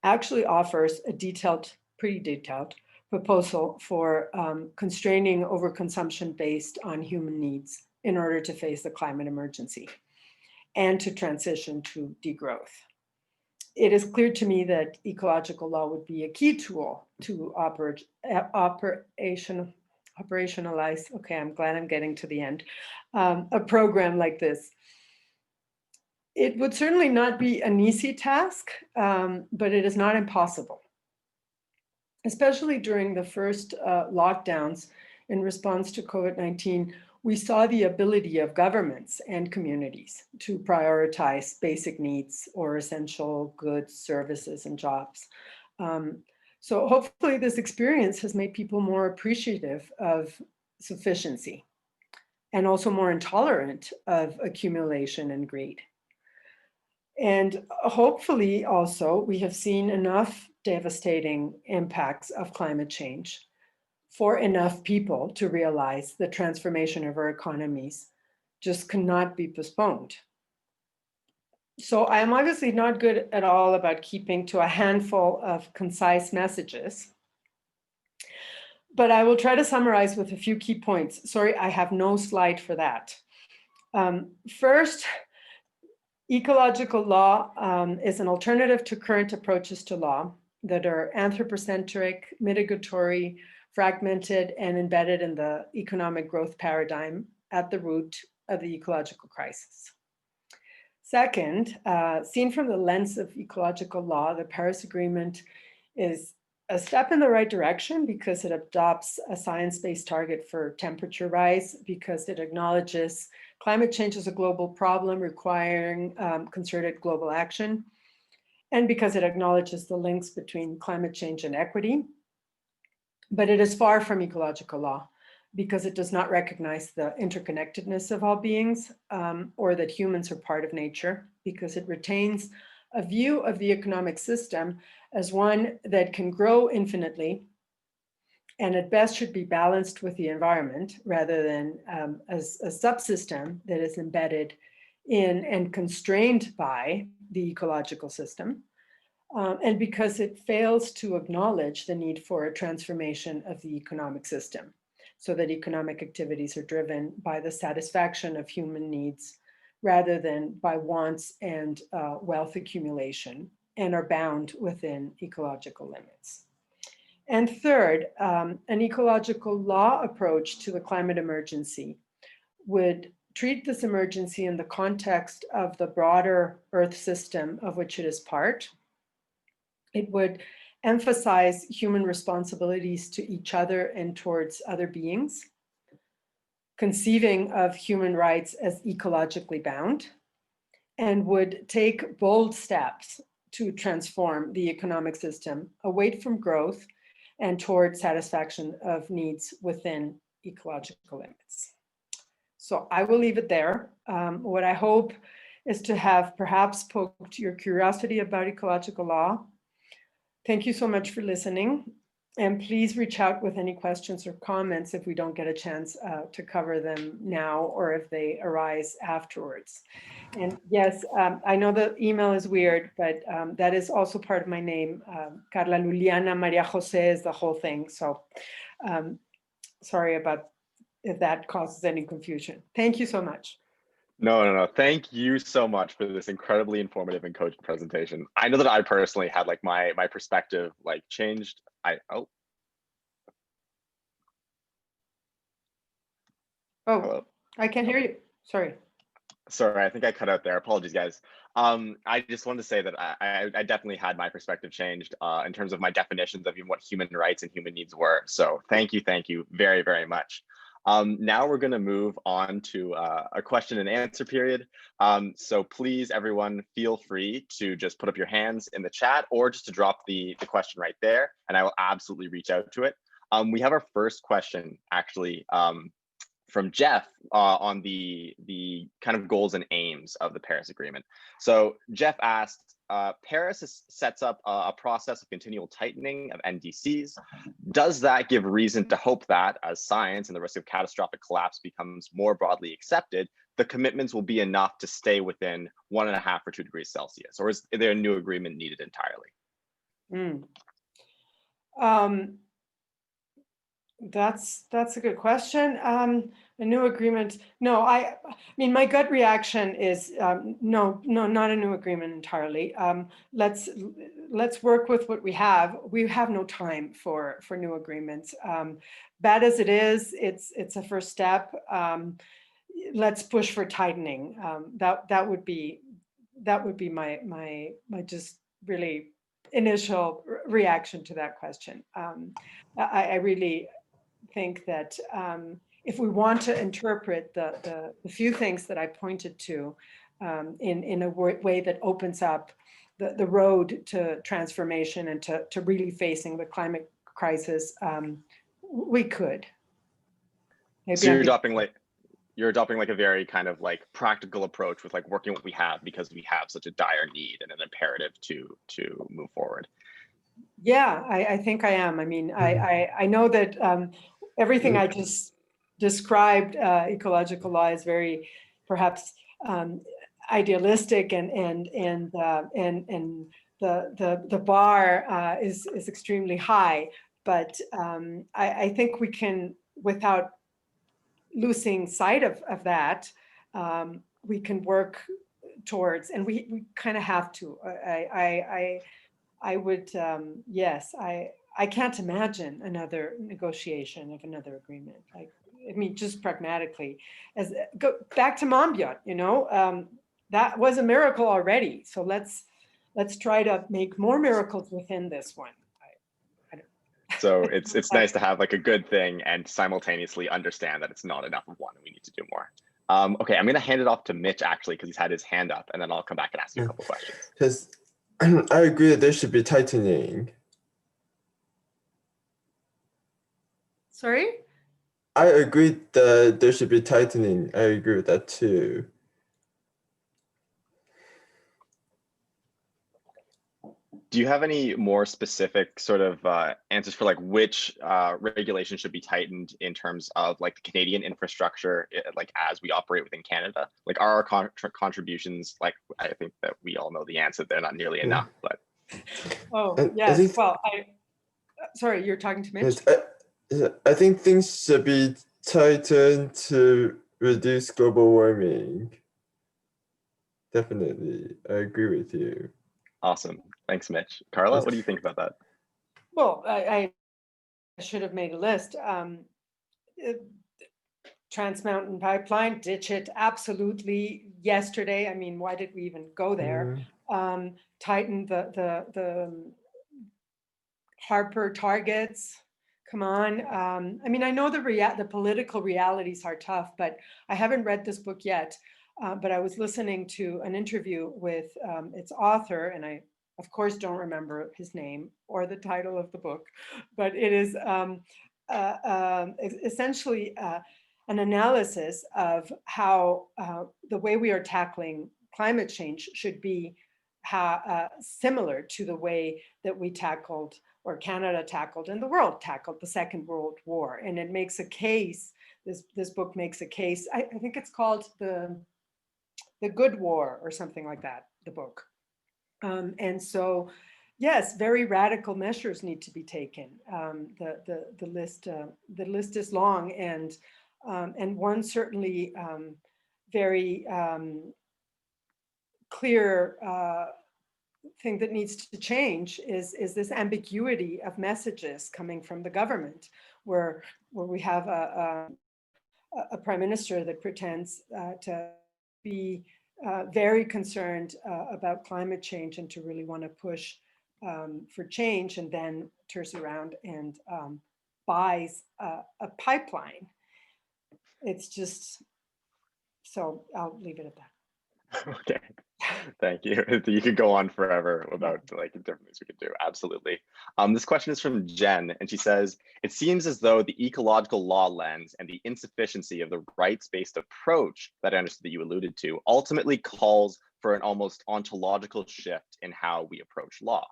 actually offers a pretty detailed proposal for constraining overconsumption based on human needs in order to face the climate emergency and to transition to degrowth. It is clear to me that ecological law would be a key tool to operationalize, okay, I'm glad I'm getting to the end, a program like this. It would certainly not be an easy task, but it is not impossible. Especially during the first lockdowns in response to COVID-19, we saw the ability of governments and communities to prioritize basic needs or essential goods, services, and jobs. So hopefully this experience has made people more appreciative of sufficiency and also more intolerant of accumulation and greed. And hopefully also we have seen enough devastating impacts of climate change for enough people to realize the transformation of our economies just cannot be postponed. So I am obviously not good at all about keeping to a handful of concise messages, but I will try to summarize with a few key points. Sorry, I have no slide for that. First, ecological law is an alternative to current approaches to law that are anthropocentric, mitigatory, fragmented, and embedded in the economic growth paradigm at the root of the ecological crisis. Second, seen from the lens of ecological law, the Paris Agreement is a step in the right direction because it adopts a science-based target for temperature rise, because it acknowledges climate change is a global problem requiring concerted global action, and because it acknowledges the links between climate change and equity. But it is far from ecological law because it does not recognize the interconnectedness of all beings or that humans are part of nature, because it retains a view of the economic system as one that can grow infinitely and at best should be balanced with the environment rather than as a subsystem that is embedded in and constrained by the ecological system. And because it fails to acknowledge the need for a transformation of the economic system so that economic activities are driven by the satisfaction of human needs rather than by wants and wealth accumulation, and are bound within ecological limits. And third, an ecological law approach to the climate emergency would treat this emergency in the context of the broader Earth system of which it is part. It would emphasize human responsibilities to each other and towards other beings, conceiving of human rights as ecologically bound, and would take bold steps to transform the economic system away from growth and toward satisfaction of needs within ecological limits. So I will leave it there. What I hope is to have perhaps poked your curiosity about ecological law. Thank you so much for listening. And please reach out with any questions or comments if we don't get a chance to cover them now or if they arise afterwards. And yes, I know the email is weird, but that is also part of my name. Carla Luliana Maria Jose is the whole thing. So sorry about if that causes any confusion. Thank you so much. No. Thank you so much for this incredibly informative and cogent presentation. I know that I personally had like my perspective like changed. Hello? I can't hear you. Sorry, I think I cut out there. Apologies, guys. I just wanted to say that I definitely had my perspective changed in terms of my definitions of even what human rights and human needs were. So thank you very, very much. Now we're going to move on to a question and answer period. So please, everyone, feel free to just put up your hands in the chat or just to drop the question right there, and I will absolutely reach out to it. We have our first question actually from Jeff on the kind of goals and aims of the Paris Agreement. So Jeff asked, Paris sets up a process of continual tightening of NDCs. Does that give reason to hope that as science and the risk of catastrophic collapse becomes more broadly accepted, the commitments will be enough to stay within 1.5 or 2 degrees Celsius? Or is there a new agreement needed entirely? That's a good question. A new agreement? No, I mean, my gut reaction is no, not a new agreement entirely. Let's work with what we have. We have no time for new agreements. Bad as it is, it's a first step. Let's push for tightening. That would be my just really initial reaction to that question. I really think that if we want to interpret the few things that I pointed to in a way that opens up the road to transformation and to really facing the climate crisis, we could. Maybe so you're adopting like a very kind of like practical approach with like working what we have because we have such a dire need and an imperative to move forward. Yeah, I think I am. I mean, I know that everything I just described, ecological law is very perhaps idealistic, and the bar is extremely high. But I think we can, without losing sight of that, we can work towards, and we kind of have to. I would, yes, I can't imagine another negotiation of another agreement. Like, I mean, just pragmatically, go back to Monbiot, you know, that was a miracle already. So let's try to make more miracles within this one. So it's nice to have like a good thing and simultaneously understand that it's not enough of one and we need to do more. Okay, I'm going to hand it off to Mitch actually, because he's had his hand up, and then I'll come back and ask you a couple questions. Because I agree that there should be tightening. Sorry? I agree that there should be tightening. I agree with that too. Do you have any more specific sort of answers for like which regulation should be tightened in terms of like the Canadian infrastructure, like as we operate within Canada? Like are our contributions, like I think that we all know the answer, they're not nearly enough, but. Oh, And yes, I think, well, sorry, you're talking to Mitch? I think things should be tightened to reduce global warming. Definitely, I agree with you. Awesome. Thanks, Mitch. Carla, what do you think about that? Well, I should have made a list. Trans Mountain Pipeline, ditch it absolutely yesterday. I mean, why did we even go there? Tighten the Harper targets. Come on. I mean, I know the political realities are tough, but I haven't read this book yet. But I was listening to an interview with its author, and I, of course, don't remember his name or the title of the book, but it is essentially an analysis of how the way we are tackling climate change should be similar to the way that we tackled, or Canada tackled, and the world tackled the Second World War. And it makes a case, this book makes a case, I think it's called The Good War or something like that, the book. And so, yes, very radical measures need to be taken. The list is long, and one certainly very clear thing that needs to change is this ambiguity of messages coming from the government, where we have a prime minister that pretends to be very concerned about climate change and to really want to push for change, and then turns around and buys a pipeline. It's just, so I'll leave it at that. Okay. Thank you. You could go on forever about like different things we could do. Absolutely. This question is from Jen, and she says, it seems as though the ecological law lens and the insufficiency of the rights-based approach that I understood that you alluded to ultimately calls for an almost ontological shift in how we approach law.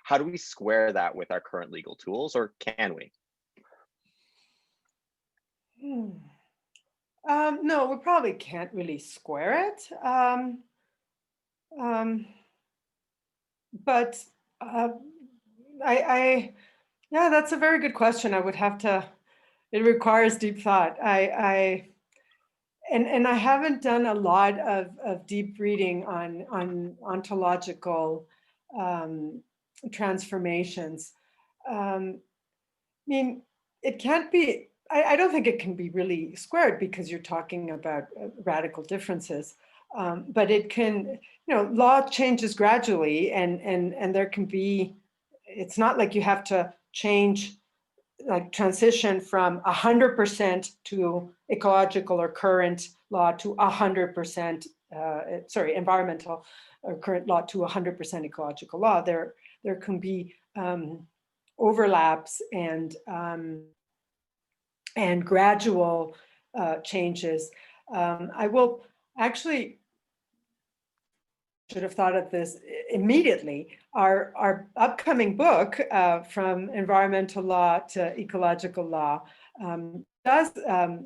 How do we square that with our current legal tools, or can we? No, we probably can't really square it. But yeah, that's a very good question. I would have to, it requires deep thought. And I haven't done a lot of deep reading on ontological transformations. I mean, it can't be, I don't think it can be really squared, because you're talking about radical differences. But it can, law changes gradually, and there can be, it's not like you have to change, like transition from 100% to ecological or current law to 100%, environmental or current law to 100% ecological law. There can be overlaps and gradual changes. I will actually, should have thought of this immediately. Our upcoming book, From Environmental Law to Ecological Law, does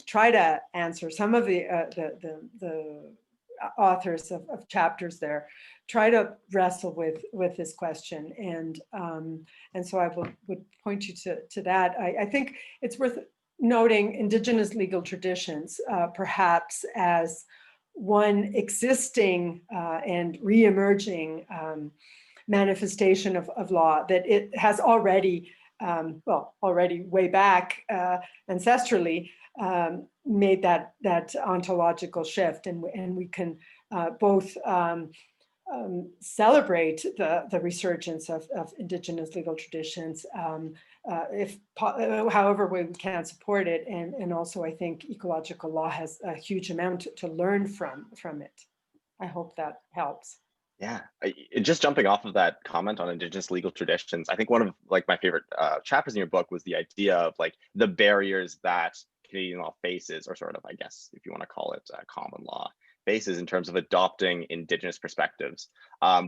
try to answer some of the authors of chapters there, try to wrestle with this question, and so I would point you to that. I think it's worth noting Indigenous legal traditions, perhaps as one existing and re-emerging manifestation of law, that it has already, already way back ancestrally made that ontological shift, and we can both celebrate the resurgence of Indigenous legal traditions, however we can support it. And also I think ecological law has a huge amount to learn from it. I hope that helps. Yeah, just jumping off of that comment on Indigenous legal traditions, I think one of like my favorite chapters in your book was the idea of like the barriers that Canadian law faces, or sort of, I guess, if you want to call it common law faces in terms of adopting Indigenous perspectives,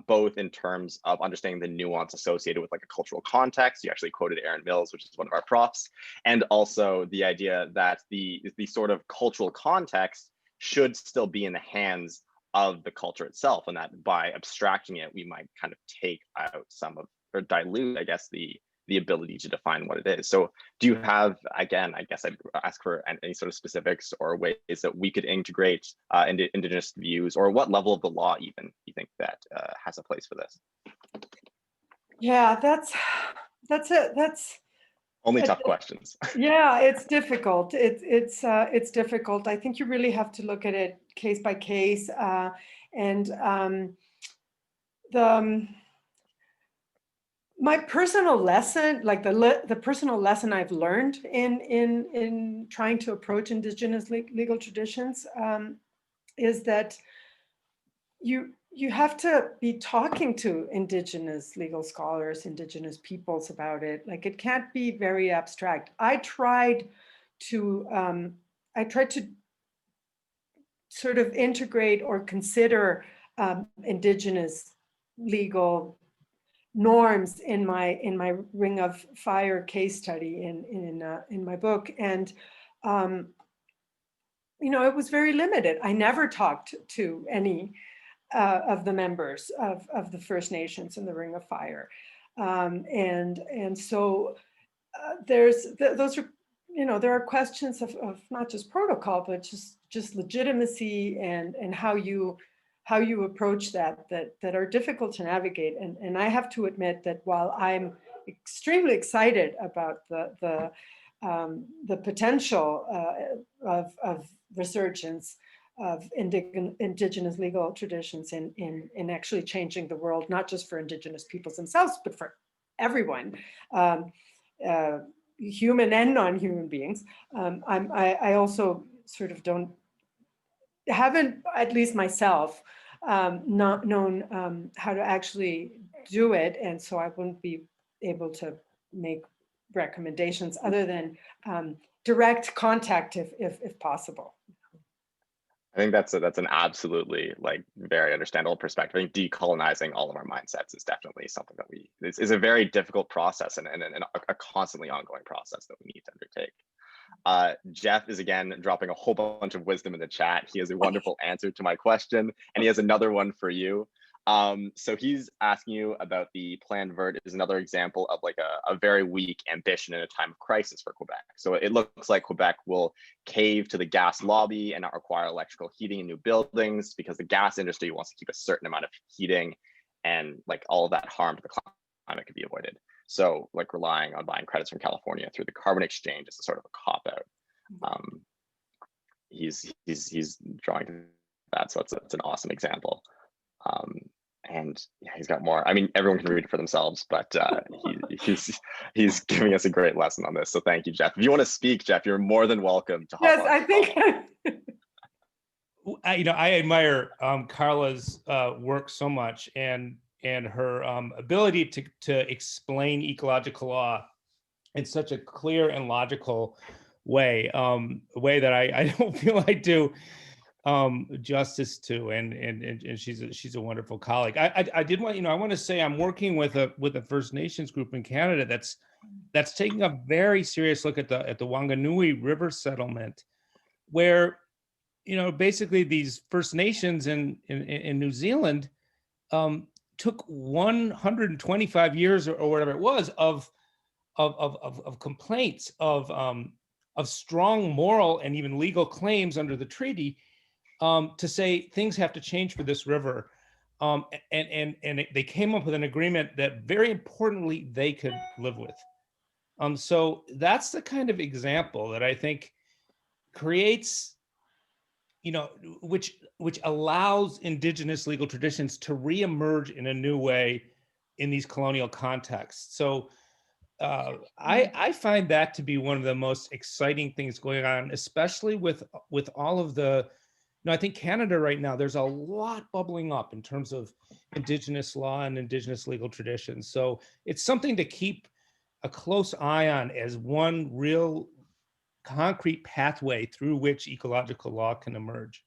both in terms of understanding the nuance associated with like a cultural context. You actually quoted Aaron Mills, which is one of our profs, and also the idea that the sort of cultural context should still be in the hands of the culture itself, and that by abstracting it, we might kind of take out some of, or dilute, I guess, the ability to define what it is. So do you have, again, I guess I'd ask for any sort of specifics or ways that we could integrate Indigenous views, or what level of the law even you think that has a place for this? Yeah, that's only tough questions. Yeah, it's difficult. It's difficult. I think you really have to look at it case by case, my personal lesson, like the personal lesson I've learned in trying to approach Indigenous legal traditions, is that you have to be talking to Indigenous legal scholars, Indigenous peoples about it. Like, it can't be very abstract. I tried to sort of integrate or consider Indigenous legal norms in my Ring of Fire case study in my book, and it was very limited. I never talked to any of the members of the First Nations in the Ring of Fire, and so those are, there are questions of not just protocol, but just legitimacy and how you approach that are difficult to navigate. And I have to admit that while I'm extremely excited about the potential of resurgence of Indigenous legal traditions in actually changing the world, not just for Indigenous peoples themselves, but for everyone, human and non-human beings. I also sort of haven't, at least myself, not known how to actually do it. And so I wouldn't be able to make recommendations other than direct contact if possible. I think that's an absolutely like very understandable perspective. I think decolonizing all of our mindsets is definitely something that is a very difficult process and a constantly ongoing process that we need to undertake. Jeff is again dropping a whole bunch of wisdom in the chat. He has a wonderful answer to my question, and he has another one for you. So he's asking you about the Plan Vert is another example of like a very weak ambition in a time of crisis for Quebec. So it looks like Quebec will cave to the gas lobby and not require electrical heating in new buildings because the gas industry wants to keep a certain amount of heating, and like all of that harm to the climate could be avoided. So like relying on buying credits from California through the carbon exchange is a sort of a cop out. He's drawing to that, so it's an awesome example. And yeah, he's got more. I mean, everyone can read it for themselves, but he's giving us a great lesson on this. So thank you, Jeff. If you want to speak, Jeff, you're more than welcome to hop Yes, on. I think. I admire Carla's work so much, and her ability to explain ecological law in such a clear and logical way, a way that I don't feel I do justice to, and she's a wonderful colleague. I did want, I want to say I'm working with a First Nations group in Canada that's taking a very serious look at the Wanganui River settlement, where basically these First Nations in New Zealand took 125 years or whatever it was of complaints of strong moral and even legal claims under the treaty to say things have to change for this river, and they came up with an agreement that very importantly they could live with. So that's the kind of example that I think creates, which allows Indigenous legal traditions to reemerge in a new way in these colonial contexts. So I find that to be one of the most exciting things going on, especially with all of the, I think Canada right now, there's a lot bubbling up in terms of Indigenous law and Indigenous legal traditions. So it's something to keep a close eye on as one real concrete pathway through which ecological law can emerge.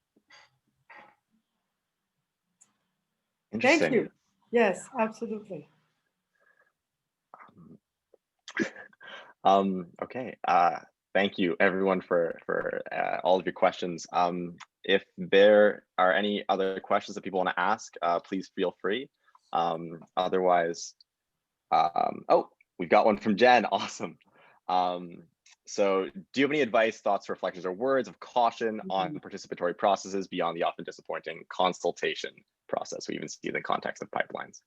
Interesting. Thank you. Yes, absolutely. Okay. Thank you, everyone, for all of your questions. If there are any other questions that people want to ask, please feel free. Otherwise, oh, we've got one from Jen. Awesome. So do you have any advice, thoughts, reflections, or words of caution on participatory processes beyond the often disappointing consultation process we even see in the context of pipelines?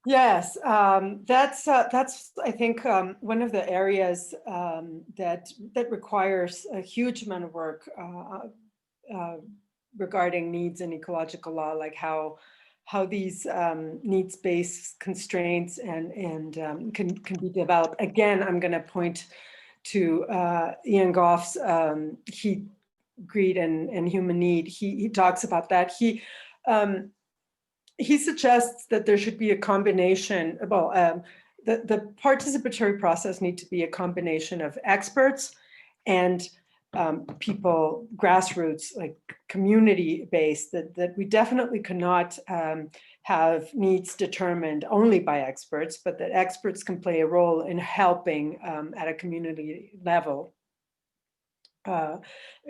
Yes, that's I think one of the areas that requires a huge amount of work regarding needs in ecological law, like how these needs-based constraints and can be developed. Again, I'm going to point to Ian Goff's heat, greed, and human need. He talks about that. He suggests that there should be a combination. Well, the participatory process needs to be a combination of experts and people, grassroots, like community-based, that we definitely cannot have needs determined only by experts, but that experts can play a role in helping at a community level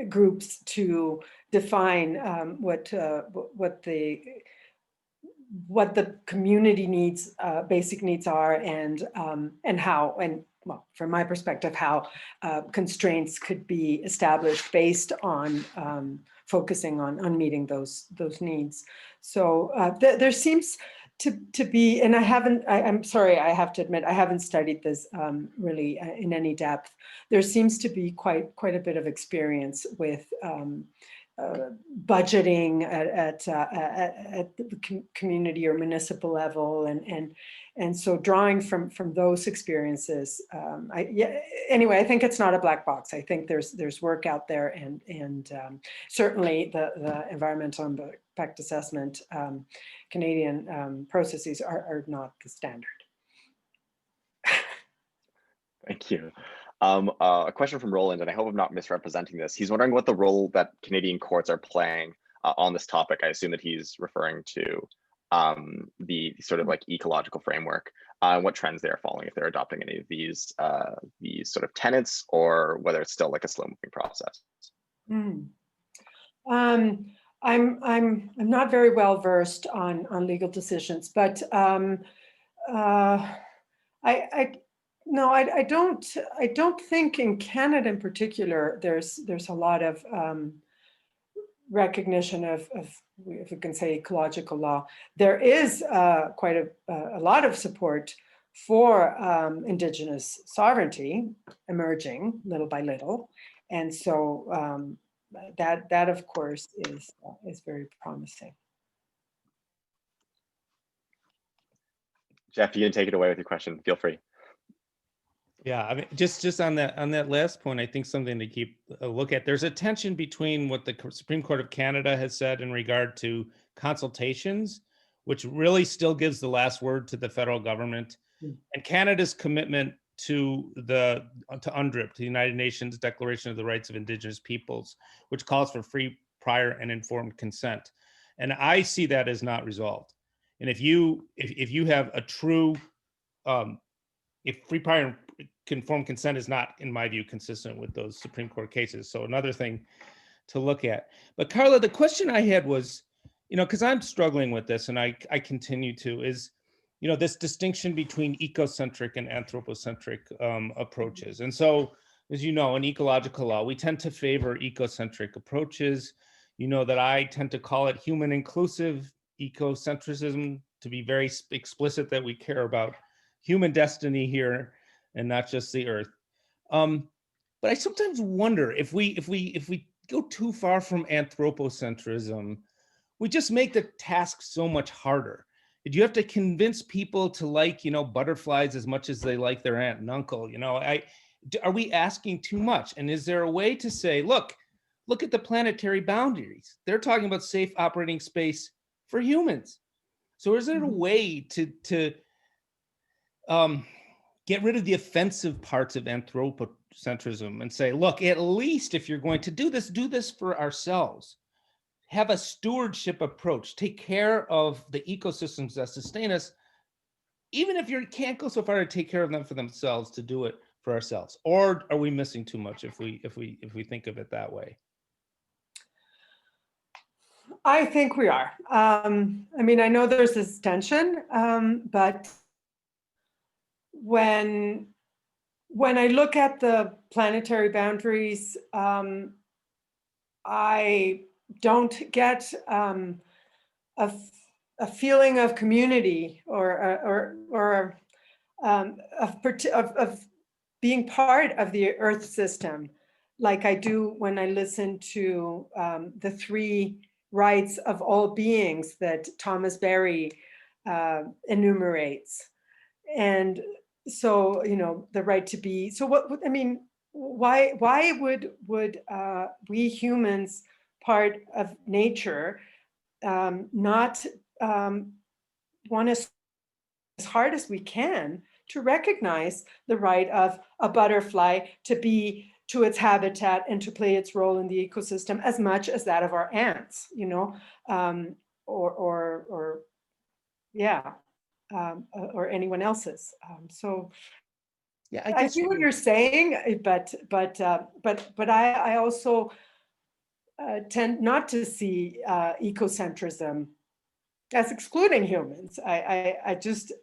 groups to define what the community needs, basic needs are, and how, and well, from my perspective, how constraints could be established based on focusing on meeting those needs. So there seems to be, and I'm sorry, I have to admit, I haven't studied this really in any depth. There seems to be quite a bit of experience with budgeting at the community or municipal level, and so drawing from those experiences. Anyway, I think it's not a black box. I think there's work out there, and certainly the environmental impact assessment Canadian processes are not the standard. Thank you. A question from Roland, and I hope I'm not misrepresenting this. He's wondering what the role that Canadian courts are playing on this topic. I assume that he's referring to the sort of like ecological framework, what trends they are following, if they're adopting any of these sort of tenets, or whether it's still like a slow-moving process. I'm not very well versed on legal decisions, but I don't think in Canada in particular there's a lot of recognition of, if we can say, ecological law. There is quite a lot of support for Indigenous sovereignty emerging little by little, and so that of course is very promising. Jeff, you can take it away with your question. Feel free. Yeah, I mean, just on that last point, I think something to keep a look at. There's a tension between what the Supreme Court of Canada has said in regard to consultations, which really still gives the last word to the federal government, and Canada's commitment to UNDRIP, to the United Nations Declaration of the Rights of Indigenous Peoples, which calls for free, prior, and informed consent. And I see that as not resolved. And if you have a true, if free, prior, and informed consent is not, in my view, consistent with those Supreme Court cases. So another thing to look at. But Carla, the question I had was, because I'm struggling with this, and I continue to, is, this distinction between ecocentric and anthropocentric approaches. And so, as you know, in ecological law, we tend to favor ecocentric approaches. You know that I tend to call it human inclusive ecocentrism, to be very explicit that we care about human destiny here and not just the earth. But I sometimes wonder if we go too far from anthropocentrism, we just make the task so much harder. Did you have to convince people to like, butterflies as much as they like their aunt and uncle? Are we asking too much? And is there a way to say, look at the planetary boundaries. They're talking about safe operating space for humans. So is there a way to get rid of the offensive parts of anthropocentrism and say, look, at least if you're going to do this for ourselves. Have a stewardship approach. Take care of the ecosystems that sustain us, even if you can't go so far to take care of them for themselves, to do it for ourselves. Or are we missing too much if we think of it that way? I think we are. I mean, I know there's this tension, but when I look at the planetary boundaries, I don't get a feeling of community or of being part of the Earth system, like I do when I listen to the 3 rights of all beings that Thomas Berry enumerates. And so, the right to be. So why would we humans, part of nature, not want to, as hard as we can, to recognize the right of a butterfly to be to its habitat and to play its role in the ecosystem as much as that of our ants, or anyone else's. So yeah, I see what you're saying, but I also tend not to see ecocentrism as excluding humans. I just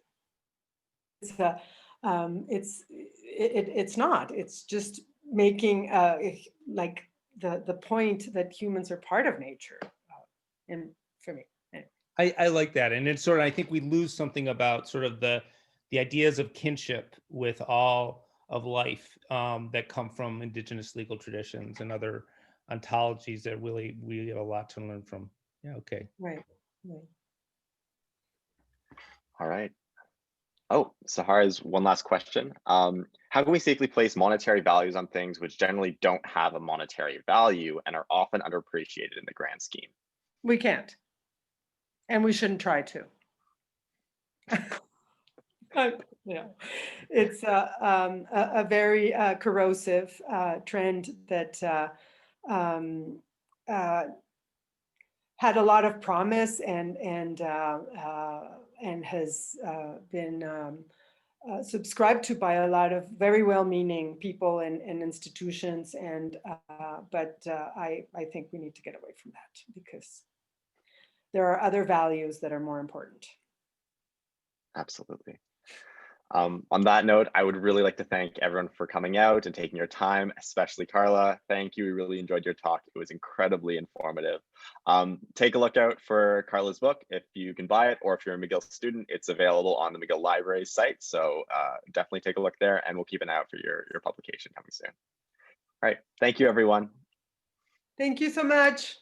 it's not. It's just making like the point that humans are part of nature, and for me. I like that. And it's sort of, I think we lose something about sort of the ideas of kinship with all of life that come from indigenous legal traditions and other ontologies that really we have a lot to learn from. Yeah, okay. Right. All right. Oh, Sahara's one last question. How can we safely place monetary values on things which generally don't have a monetary value and are often underappreciated in the grand scheme? We can't. And we shouldn't try to. It's a very corrosive trend that had a lot of promise and has been subscribed to by a lot of very well-meaning people and institutions, but I think we need to get away from that because there are other values that are more important. Absolutely. On that note, I would really like to thank everyone for coming out and taking your time, especially Carla. Thank you. We really enjoyed your talk. It was incredibly informative. Take a look out for Carla's book if you can buy it, or if you're a McGill student, it's available on the McGill Library site. So definitely take a look there, and we'll keep an eye out for your publication coming soon. All right. Thank you, everyone. Thank you so much.